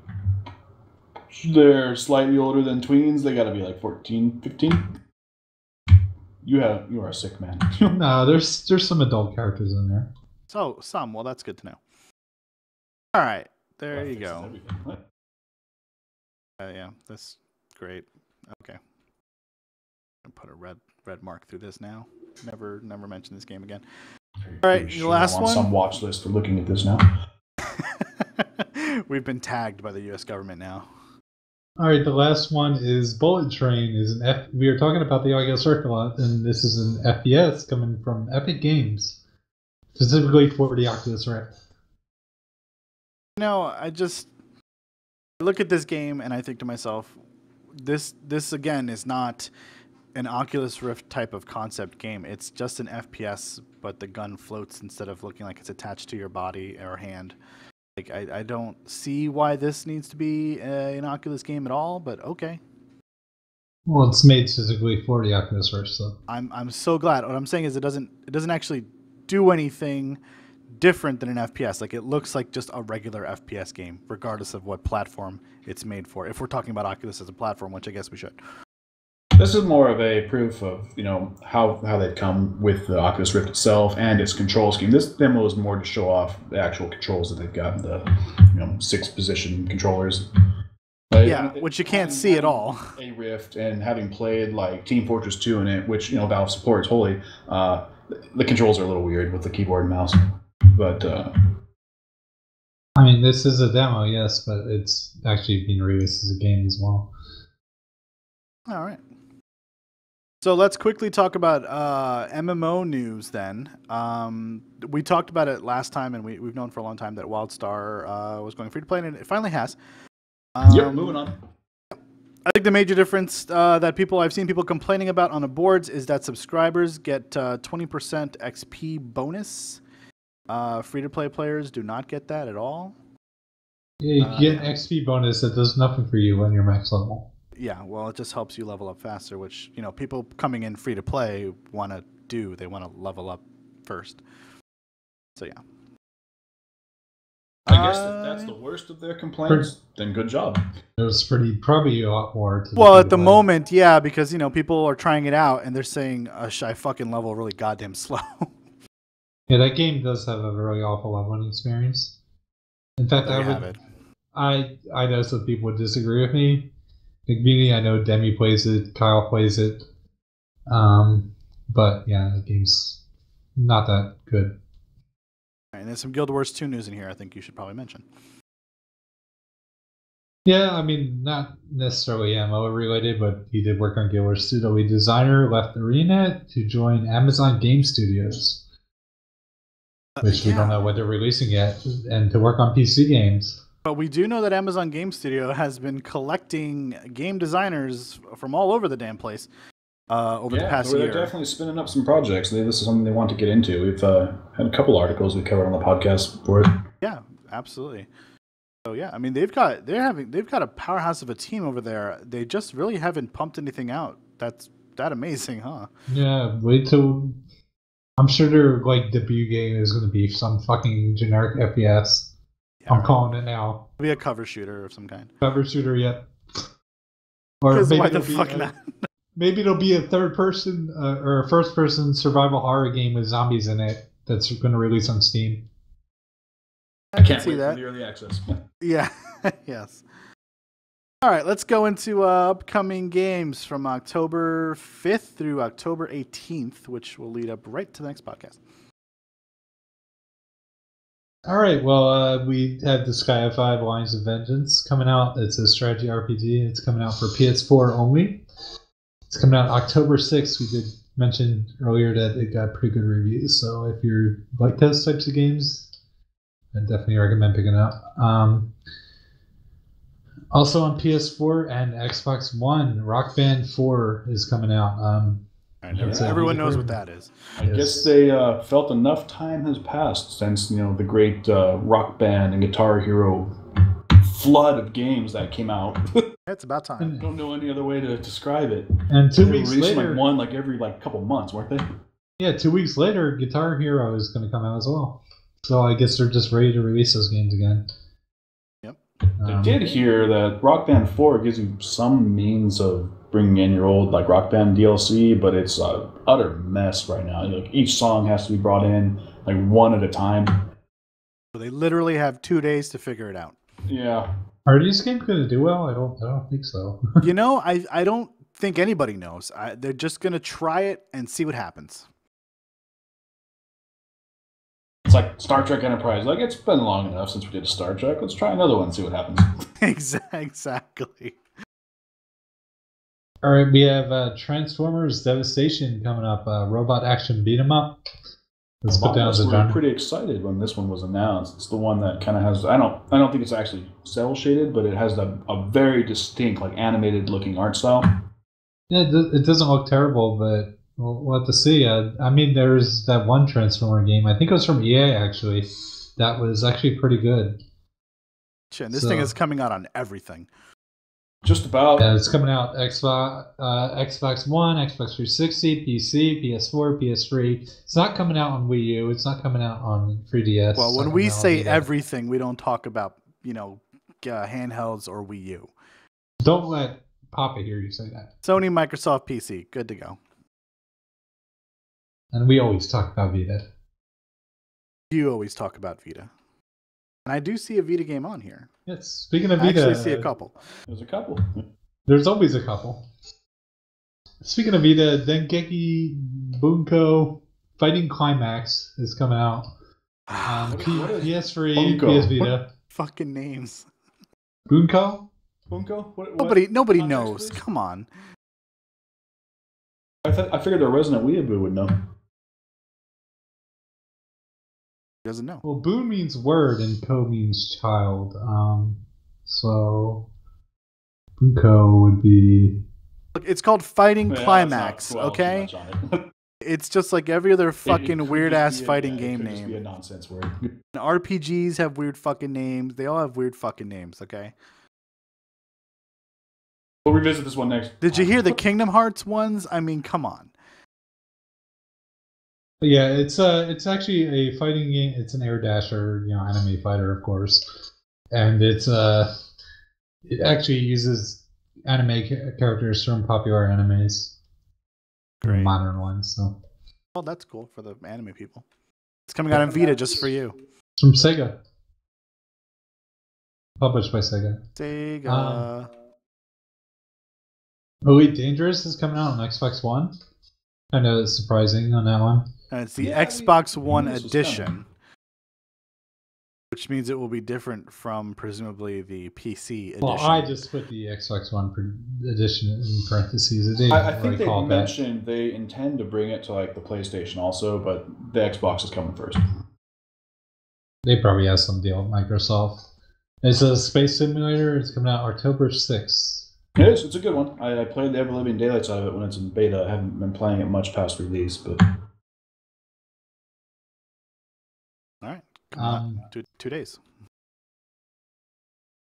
they're slightly older than tweens. They gotta be like 14, 15. You are a sick man. No, there's some adult characters in there. So some. Well, that's good to know. All right, there you go. Yeah, that's great. Okay, I'm gonna put a red mark through this now. Never mention this game again. All right, the last one. Some watch list for looking at this now. We've been tagged by the U.S. government now. All right, the last one is Bullet Train. We are talking about the Oculus Rift a lot, and this is an FPS coming from Epic Games, specifically for the Oculus Rift. I look at this game and I think to myself, this again is not an Oculus Rift type of concept game. It's just an FPS, but the gun floats instead of looking like it's attached to your body or hand. Like I don't see why this needs to be an Oculus game at all, but okay. Well, it's made specifically for the Oculus Rift, so I'm so glad. What I'm saying is it doesn't actually do anything different than an FPS. Like, it looks like just a regular FPS game, regardless of what platform it's made for. If we're talking about Oculus as a platform, which I guess we should. This is more of a proof of how they've come with the Oculus Rift itself and its control scheme. This demo is more to show off the actual controls that they've got, the 6-position controllers. Which you can't see at all. A Rift, and having played like Team Fortress 2 in it, which Valve supports wholly, the controls are a little weird with the keyboard and mouse. But I mean, this is a demo, yes, but it's actually being released as a game as well. All right. So let's quickly talk about MMO news then. We talked about it last time, and we've known for a long time that WildStar was going free to play, and it finally has. Moving on. I think the major difference that I've seen people complaining about on the boards is that subscribers get 20% XP bonus. Free-to-play players do not get that at all. Yeah, you get an XP bonus that does nothing for you when you're max level. Yeah, well, it just helps you level up faster, which people coming in free-to-play want to do. They want to level up first. So yeah. I guess if that's the worst of their complaints, then good job. There's probably a lot more. Well, at the moment, yeah, because people are trying it out and they're saying, I fucking level really goddamn slow. Yeah, that game does have a really awful leveling experience. In fact, I know some people would disagree with me. The community, I know Demi plays it, Kyle plays it, but yeah, the game's not that good. And there's some Guild Wars 2 news in here I think you should probably mention. Yeah, I mean, not necessarily MMO related, but he did work on Guild Wars 2. The lead designer left Arena to join Amazon Game Studios, which we don't know what they're releasing yet, and to work on PC games. But we do know that Amazon Game Studio has been collecting game designers from all over the damn place over the past year. They're definitely spinning up some projects. This is something they want to get into. We've had a couple articles we covered on the podcast for it. Yeah, absolutely. So yeah, I mean they've got a powerhouse of a team over there. They just really haven't pumped anything out. That's that amazing, huh? Yeah, wait till. I'm sure their debut game is going to be some fucking generic FPS. Yeah, I'm calling it now. It'll be a cover shooter of some kind. Cover shooter, yet. Or maybe why the fuck not? Maybe it'll be a third-person or a first-person survival horror game with zombies in it that's going to release on Steam. I can't see that. Early access. Yeah. Yes. All right, let's go into upcoming games from October 5th through October 18th, which will lead up right to the next podcast. All right, well, we have the Sky of 5 Lines of Vengeance coming out. It's a strategy RPG. It's coming out for PS4 only. It's coming out October 6th. We did mention earlier that it got pretty good reviews, so if you like those types of games, I definitely recommend picking it up. Also on PS4 and Xbox One, Rock Band 4 is coming out. Everyone knows what that is. I guess they felt enough time has passed since the great Rock Band and Guitar Hero flood of games that came out. It's about time. I don't know any other way to describe it. And 2 weeks later, one every couple months, weren't they? Yeah, 2 weeks later, Guitar Hero is going to come out as well. So I guess they're just ready to release those games again. Yep. I did hear that Rock Band 4 gives you some means of bringing in your old Rock Band DLC, but it's an utter mess right now. Each song has to be brought in one at a time. So they literally have 2 days to figure it out. Yeah. Are these games going to do well? I don't think so. I don't think anybody knows. They're just going to try it and see what happens. It's like Star Trek Enterprise. It's been long enough since we did Star Trek. Let's try another one and see what happens. Exactly. All right, we have Transformers Devastation coming up. Robot action beat 'em up. Let's put down the genre. We were pretty excited when this one was announced. It's the one that kind of has. I don't think it's actually cell shaded, but it has a very distinct, animated looking art style. Yeah, it doesn't look terrible, but we'll have to see. I mean, there's that one Transformer game. I think it was from EA actually. That was actually pretty good. And this thing is coming out on everything. Just about. Yeah, it's coming out Xbox One, Xbox 360, PC, PS4, PS3. It's not coming out on Wii U. It's not coming out on 3DS. Well, when we say everything, we don't talk about, handhelds or Wii U. Don't let Papa hear you say that. Sony, Microsoft, PC, good to go. And we always talk about Vita. You always talk about Vita. And I do see a Vita game on here. Yes, speaking of Vita... I actually see a couple. There's a couple. There's always a couple. Speaking of Vita, Dengeki Bunko Fighting Climax is coming out. PS3, Bunko? PS Vita. What fucking names? Bunko? Bunko? What Nobody context, knows. please? Come on. I figured the resident weeaboo would know. Doesn't know. Well, Bu means word and Ko means child. So Bunko would be... Look, it's called Fighting Yeah, Climax, let's not dwell too okay? much on it. It's just like every other It fucking could weird-ass just be fighting it game could just be a name. nonsense word. And RPGs have weird fucking names. They all have weird fucking names, okay? We'll revisit this one next. Did you hear the Kingdom Hearts ones? I mean, come on. Yeah, it's actually a fighting game. It's an air dasher, anime fighter, of course, and it actually uses anime characters from popular animes, Great. modern ones. So, Well, that's cool for the anime people. It's coming out on Vita just for you. it's from Sega, published by Sega. Sega. Elite Dangerous is coming out on Xbox One. I know it's surprising on that one. And it's the Yeah, Xbox I One knew this was edition, which means it will be different from presumably the PC edition. Well, I just put the Xbox One edition in parentheses. I think they mentioned they intend to bring it to like the PlayStation also, but the Xbox is coming first. They probably have some deal with Microsoft. It's a space simulator. It's coming out October 6th. It is. It's a good one. I played the Ever Living Daylights out of it when it's in beta. I haven't been playing it much past release, but All right. Coming out 2 days.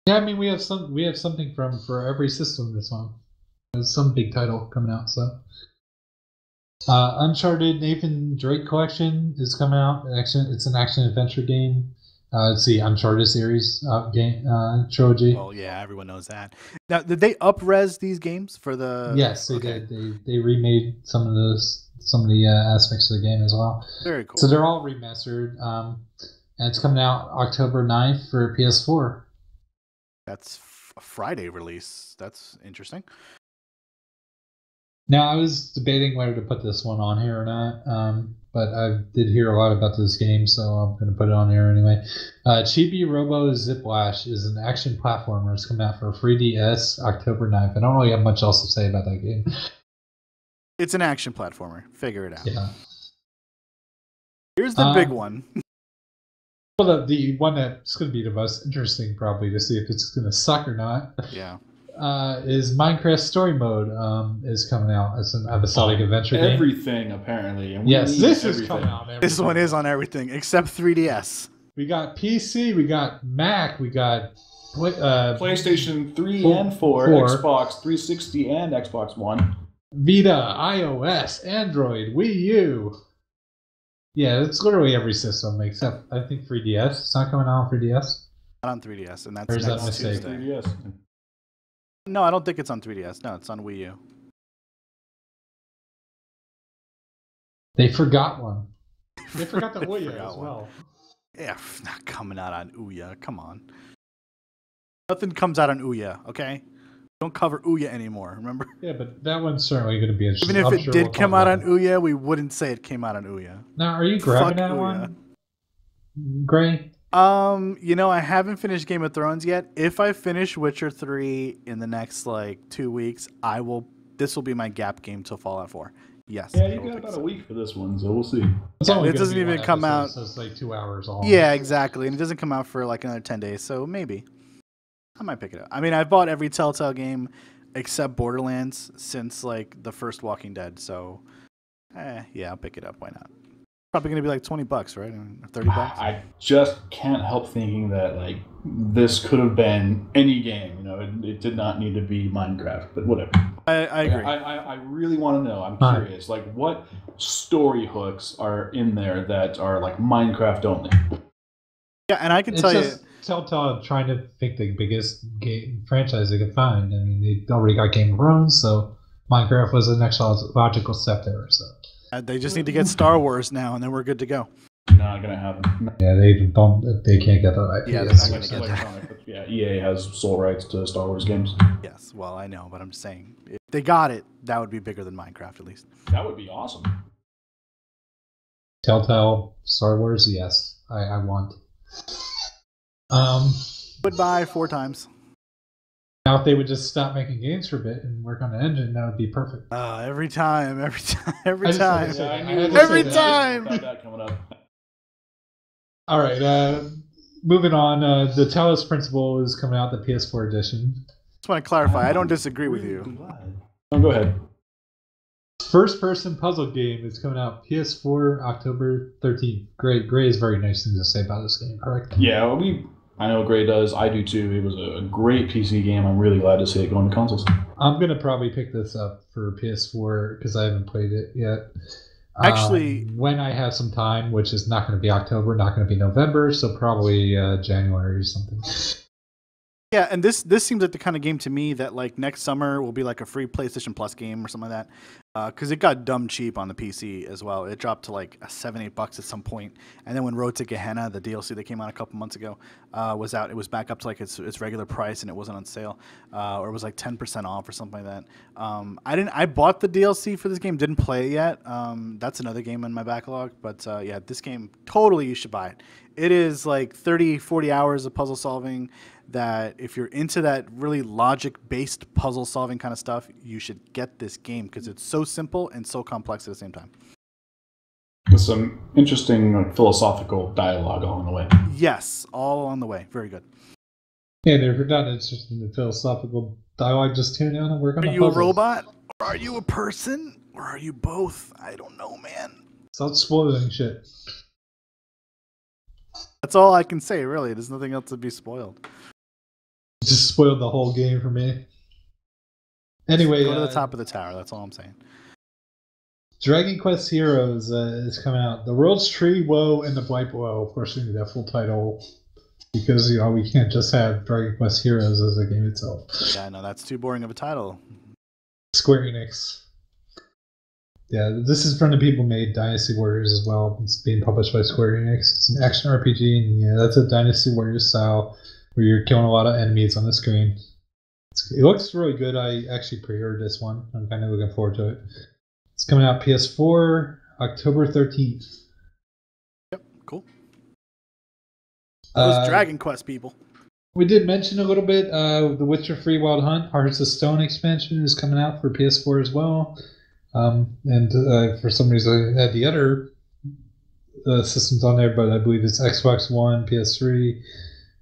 Yeah, I mean we have something for every system this month. There's some big title coming out. So, Uncharted Nathan Drake Collection is coming out. It's an action adventure game. It's the Uncharted series game trilogy. Well, yeah, everyone knows that. Now, did they up-res these games for the? Yes, they did. They remade some of the aspects of the game as well. Very cool. So they're all remastered, and it's coming out October 9th for PS4. That's a Friday release. That's interesting. Now, I was debating whether to put this one on here or not, but I did hear a lot about this game, so I'm going to put it on here anyway. Chibi Robo Ziplash is an action platformer. It's coming out for 3DS October 9th. I don't really have much else to say about that game. It's an action platformer. Figure it out. Yeah. Here's the big one. Well, the one that's going to be the most interesting, probably, to see if it's going to suck or not. Yeah. Is Minecraft Story Mode is coming out. It's an episodic adventure game. everything apparently. And Yes, this everything. is coming out. On everything. This one is on everything except 3DS. We got PC, we got Mac, we got PlayStation 3 and 4, Xbox 360 and Xbox One. Vita, iOS, Android, Wii U. Yeah, it's literally every system except I think 3DS. It's not coming out on 3DS. Not on 3DS, and that's Or is that next mistake? Tuesday. 3DS. No, I don't think it's on 3DS. No, it's on Wii U. They forgot one. They forgot the They Wii U forgot as one. well. Yeah, not coming out on Ouya. Come on. Nothing comes out on Ouya, okay? Don't cover Ouya anymore, remember? Yeah, but that one's certainly going to be interesting. Even if I'm it sure did we'll come talk out about on Ouya, we wouldn't say it came out on Ouya. Now, are you grabbing Fuck that Ouya. one, Gray? I haven't finished Game of Thrones yet. If I finish Witcher 3 in the next 2 weeks, this will be my gap game till Fallout 4. Yes. Yeah, you got about a week for this one, so we'll see. It's only it gonna doesn't be even one come episode, out- So it's like 2 hours long. Yeah, exactly. And it doesn't come out for another 10 days, so maybe. I might pick it up. I mean, I've bought every Telltale game except Borderlands since the first Walking Dead, so yeah, I'll pick it up. Why not? Probably gonna be like $20, right? Or $30. I just can't help thinking that like this could have been any game. You know, it did not need to be Minecraft, but whatever. I agree. I really want to know. I'm curious. Like, what story hooks are in there that are like Minecraft only? Yeah, and I can tell you, Telltale trying to pick the biggest game franchise they could find. I mean, they already got Game of Thrones, so Minecraft was the next logical step there. So they just need to get Star Wars now, and then we're good to go. Not gonna happen. Yeah, they don't. They can't get that IP. Yeah, they're not gonna get that. Yeah, EA has sole rights to Star Wars games. Yes, well, I know, but I'm just saying, if they got it, that would be bigger than Minecraft, at least. That would be awesome. Telltale, Star Wars, yes, I want. Goodbye 4 times. Now, if they would just stop making games for a bit and work on the engine, that would be perfect. Every time. Every time. That coming up. All right, moving on. The Talos Principle is coming out, the PS4 edition. Just want to clarify, I don't disagree with you. Oh, go ahead. First-person puzzle game is coming out PS4 October 13th. Gray has very nice things to say about this game, correct? Yeah, I know Gray does. I do too. It was a great PC game. I'm really glad to see it going to consoles. I'm going to probably pick this up for PS4 because I haven't played it yet. Actually, when I have some time, which is not going to be October, not going to be November, so probably January or something. Yeah, and this seems like the kind of game to me that like next summer will be like a free PlayStation Plus game or something like that. Because it got dumb cheap on the PC as well. It dropped to like $7-8 at some point. And then when Road to Gehenna, the DLC that came out a couple months ago, was out, it was back up to like its regular price and it wasn't on sale. Or it was like 10% off or something like that. I bought the DLC for this game, didn't play it yet. That's another game in my backlog. But yeah, this game, totally you should buy it. It is like 30, 40 hours of puzzle solving that if you're into that really logic-based puzzle solving kind of stuff, you should get this game because it's so simple and so complex at the same time. With some interesting philosophical dialogue along the way. Yes, all along the way. Very good. Yeah, if you're not interested in the philosophical dialogue, just tune in and work on the puzzles. Are you a robot? Or are you a person? Or are you both? I don't know, man. Stop spoiling shit. That's all I can say, really. There's nothing else to be spoiled. Just spoiled the whole game for me. Anyway, go to the top of the tower. That's all I'm saying. Dragon Quest Heroes is coming out. The World's Tree Woe and the Blight Woe. Of course, we need that full title because we can't just have Dragon Quest Heroes as a game itself. Yeah, no, that's too boring of a title. Square Enix. Yeah, this is from the people who made Dynasty Warriors as well. It's being published by Square Enix. It's an action RPG, and yeah, that's a Dynasty Warriors style where you're killing a lot of enemies on the screen. It looks really good. I actually pre-ordered this one. I'm kind of looking forward to it. It's coming out PS4 October 13th. Yep, cool. Those Dragon Quest people. We did mention a little bit The Witcher 3 Wild Hunt. Hearts of Stone expansion is coming out for PS4 as well. And for some reason I had the other systems on there, but I believe it's Xbox One, PS3,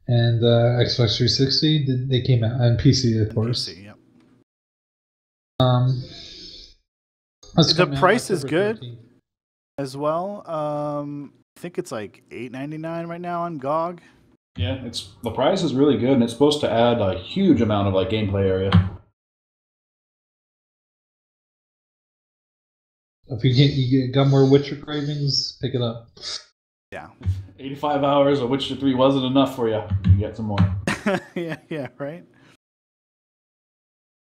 and Xbox 360. They came out on PC, of course. PC, yep. The price is good 13th. As well. I think it's like $8.99 right now on GOG. Yeah, the price is really good, and it's supposed to add a huge amount of like gameplay area. If you got more Witcher cravings, pick it up. Yeah. 85 hours of Witcher 3 wasn't enough for you. You get some more. yeah, right?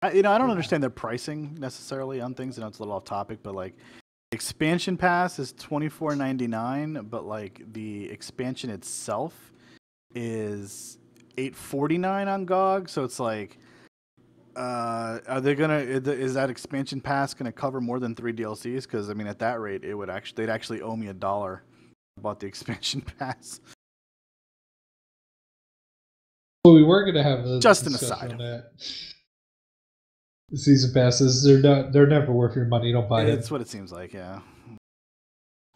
I don't understand their pricing necessarily on things. It's a little off topic, but like expansion pass is $24.99, but like the expansion itself is $8.49 on GOG. So it's like, are they is that expansion pass gonna cover more than 3 DLCs? Because I mean, at that rate, they'd actually owe me $1 about the expansion pass. Well, we were gonna have a just an aside. On that. The season passes, they're never worth your money. Don't buy it. That's what it seems like, yeah.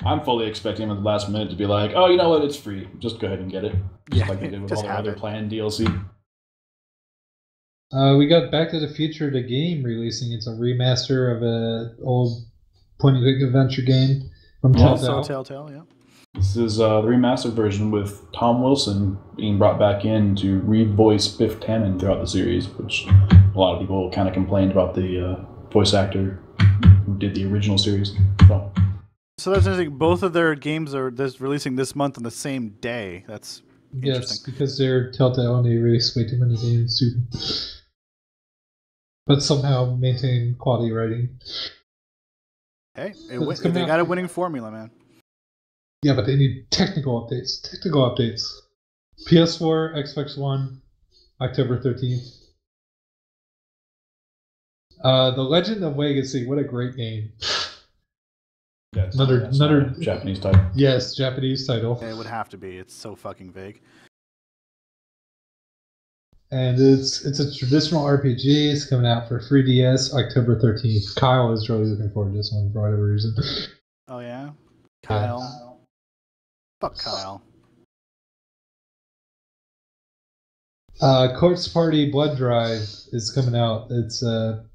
I'm fully expecting them at the last minute to be like, oh, you know what, it's free. Just go ahead and get it. Just like they did with all their other planned DLC. We got Back to the Future, the game releasing. It's a remaster of an old point-and-click adventure game. From Also Telltale. Telltale, yeah. This is the remastered version with Tom Wilson being brought back in to re-voice Biff Tannen throughout the series, which a lot of people kind of complained about the voice actor who did the original series. So that's interesting. Both of their games are releasing this month on the same day. That's interesting. Yes, because they're Telltale and they release way too many games too. But somehow maintain quality writing. Hey, they got a winning formula, man. Yeah, but they need technical updates. PS4, Xbox One, October 13th. The Legend of Legacy, what a great game. Yes, another Japanese title. Yes, Japanese title. It would have to be. It's so fucking vague. And it's a traditional RPG. It's coming out for 3DS October 13th. Kyle is really looking forward to this one for whatever reason. Oh yeah? Kyle. Fuck Kyle. Corpse Party Blood Drive is coming out. It's a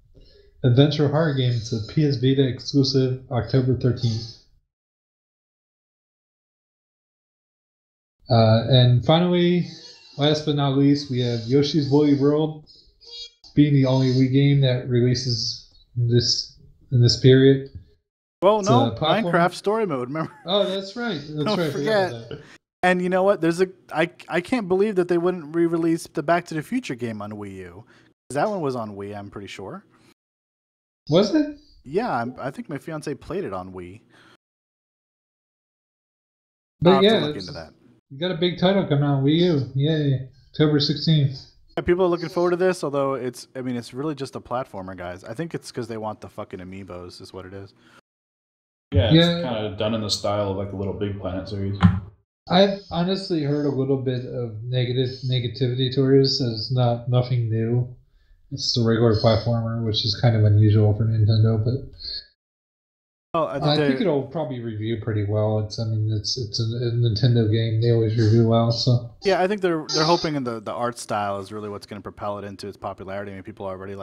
adventure horror game. It's a PS Vita exclusive, October 13th. And finally, last but not least, we have Yoshi's Woolly World, being the only Wii game that releases in this period. Well, no, Minecraft Story Mode. Remember? Oh, that's right. Don't forget. And you know what? I can't believe that they wouldn't re-release the Back to the Future game on Wii U. That one was on Wii, I'm pretty sure. Was it? Yeah, I think my fiance played it on Wii. But yeah, look into that. You got a big title coming out on Wii U. Yay. October 16th. Yeah, people are looking forward to this, although it's really just a platformer, guys. I think it's because they want the fucking amiibos, is what it is. Yeah, it's kind of done in the style of like the Little Big Planet series. I've honestly heard a little bit of negativity towards it. It's nothing new. It's a regular platformer, which is kind of unusual for Nintendo, but I think it'll probably review pretty well. It's a Nintendo game. They always review well, so yeah, I think they're hoping the art style is really what's going to propel it into its popularity. I mean, people are already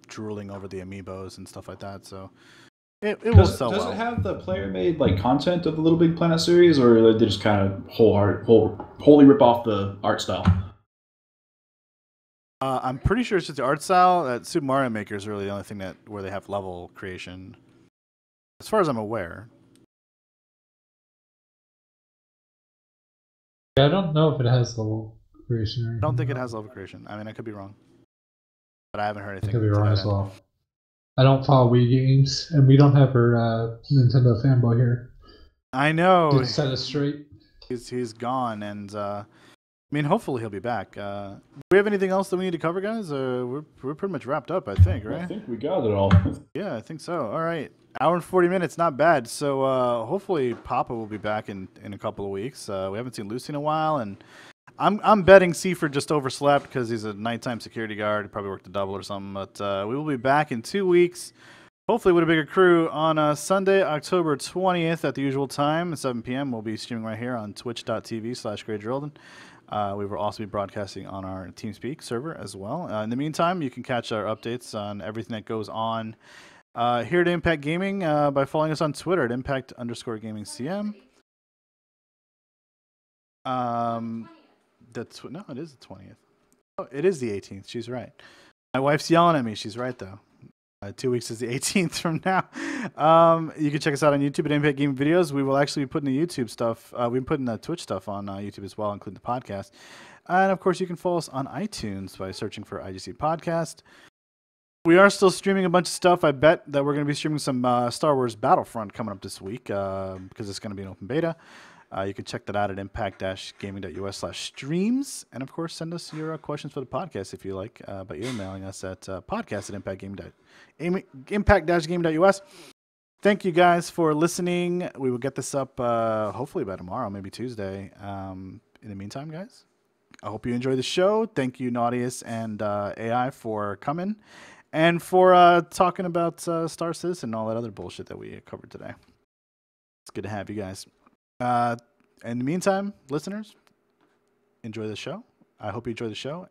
drooling over the amiibos and stuff like that, so it will sell well. Does it have the player-made content of the Little Big Planet series, or they just kind of wholly rip off the art style? I'm pretty sure it's just the art style. That Super Mario Maker is really the only thing where they have level creation, as far as I'm aware. Yeah, I don't know if it has level creation or anything. I don't think it has level creation. I mean, I could be wrong, but I haven't heard anything. I could be wrong as well. I don't follow Wii games, and we don't have our Nintendo fanboy here. I know. To set us straight. He's gone, and I mean, hopefully he'll be back. Do we have anything else that we need to cover, guys? We're pretty much wrapped up, I think, right? I think we got it all. Yeah, I think so. All right. Hour and 40 minutes, not bad. So hopefully Papa will be back in a couple of weeks. We haven't seen Lucy in a while, and I'm betting Seaford just overslept because he's a nighttime security guard. He probably worked a double or something. But we will be back in 2 weeks, hopefully with a bigger crew, on Sunday, October 20th at the usual time, at 7 p.m. We'll be streaming right here on twitch.tv/GrayDrillden. We will also be broadcasting on our TeamSpeak server as well. In the meantime, you can catch our updates on everything that goes on here at Impact Gaming by following us on Twitter at impact_gamingcm. No, it is the 20th. Oh, it is the 18th. She's right. My wife's yelling at me. She's right, though. 2 weeks is the 18th from now. You can check us out on YouTube at Impact Gaming Videos. We will actually be putting the YouTube stuff. We've been putting the Twitch stuff on YouTube as well, including the podcast. And, of course, you can follow us on iTunes by searching for IGC Podcast. We are still streaming a bunch of stuff. I bet that we're going to be streaming some Star Wars Battlefront coming up this week because it's going to be an open beta. You can check that out at impact-gaming.us/streams. And, of course, send us your questions for the podcast if you like by emailing us at podcast@impact-gaming.us. Thank you guys for listening. We will get this up hopefully by tomorrow, maybe Tuesday. In the meantime, guys, I hope you enjoy the show. Thank you, Nautilus and AI, for coming and for talking about Star Citizen and all that other bullshit that we covered today. It's good to have you guys. In the meantime, listeners, enjoy the show. I hope you enjoy the show.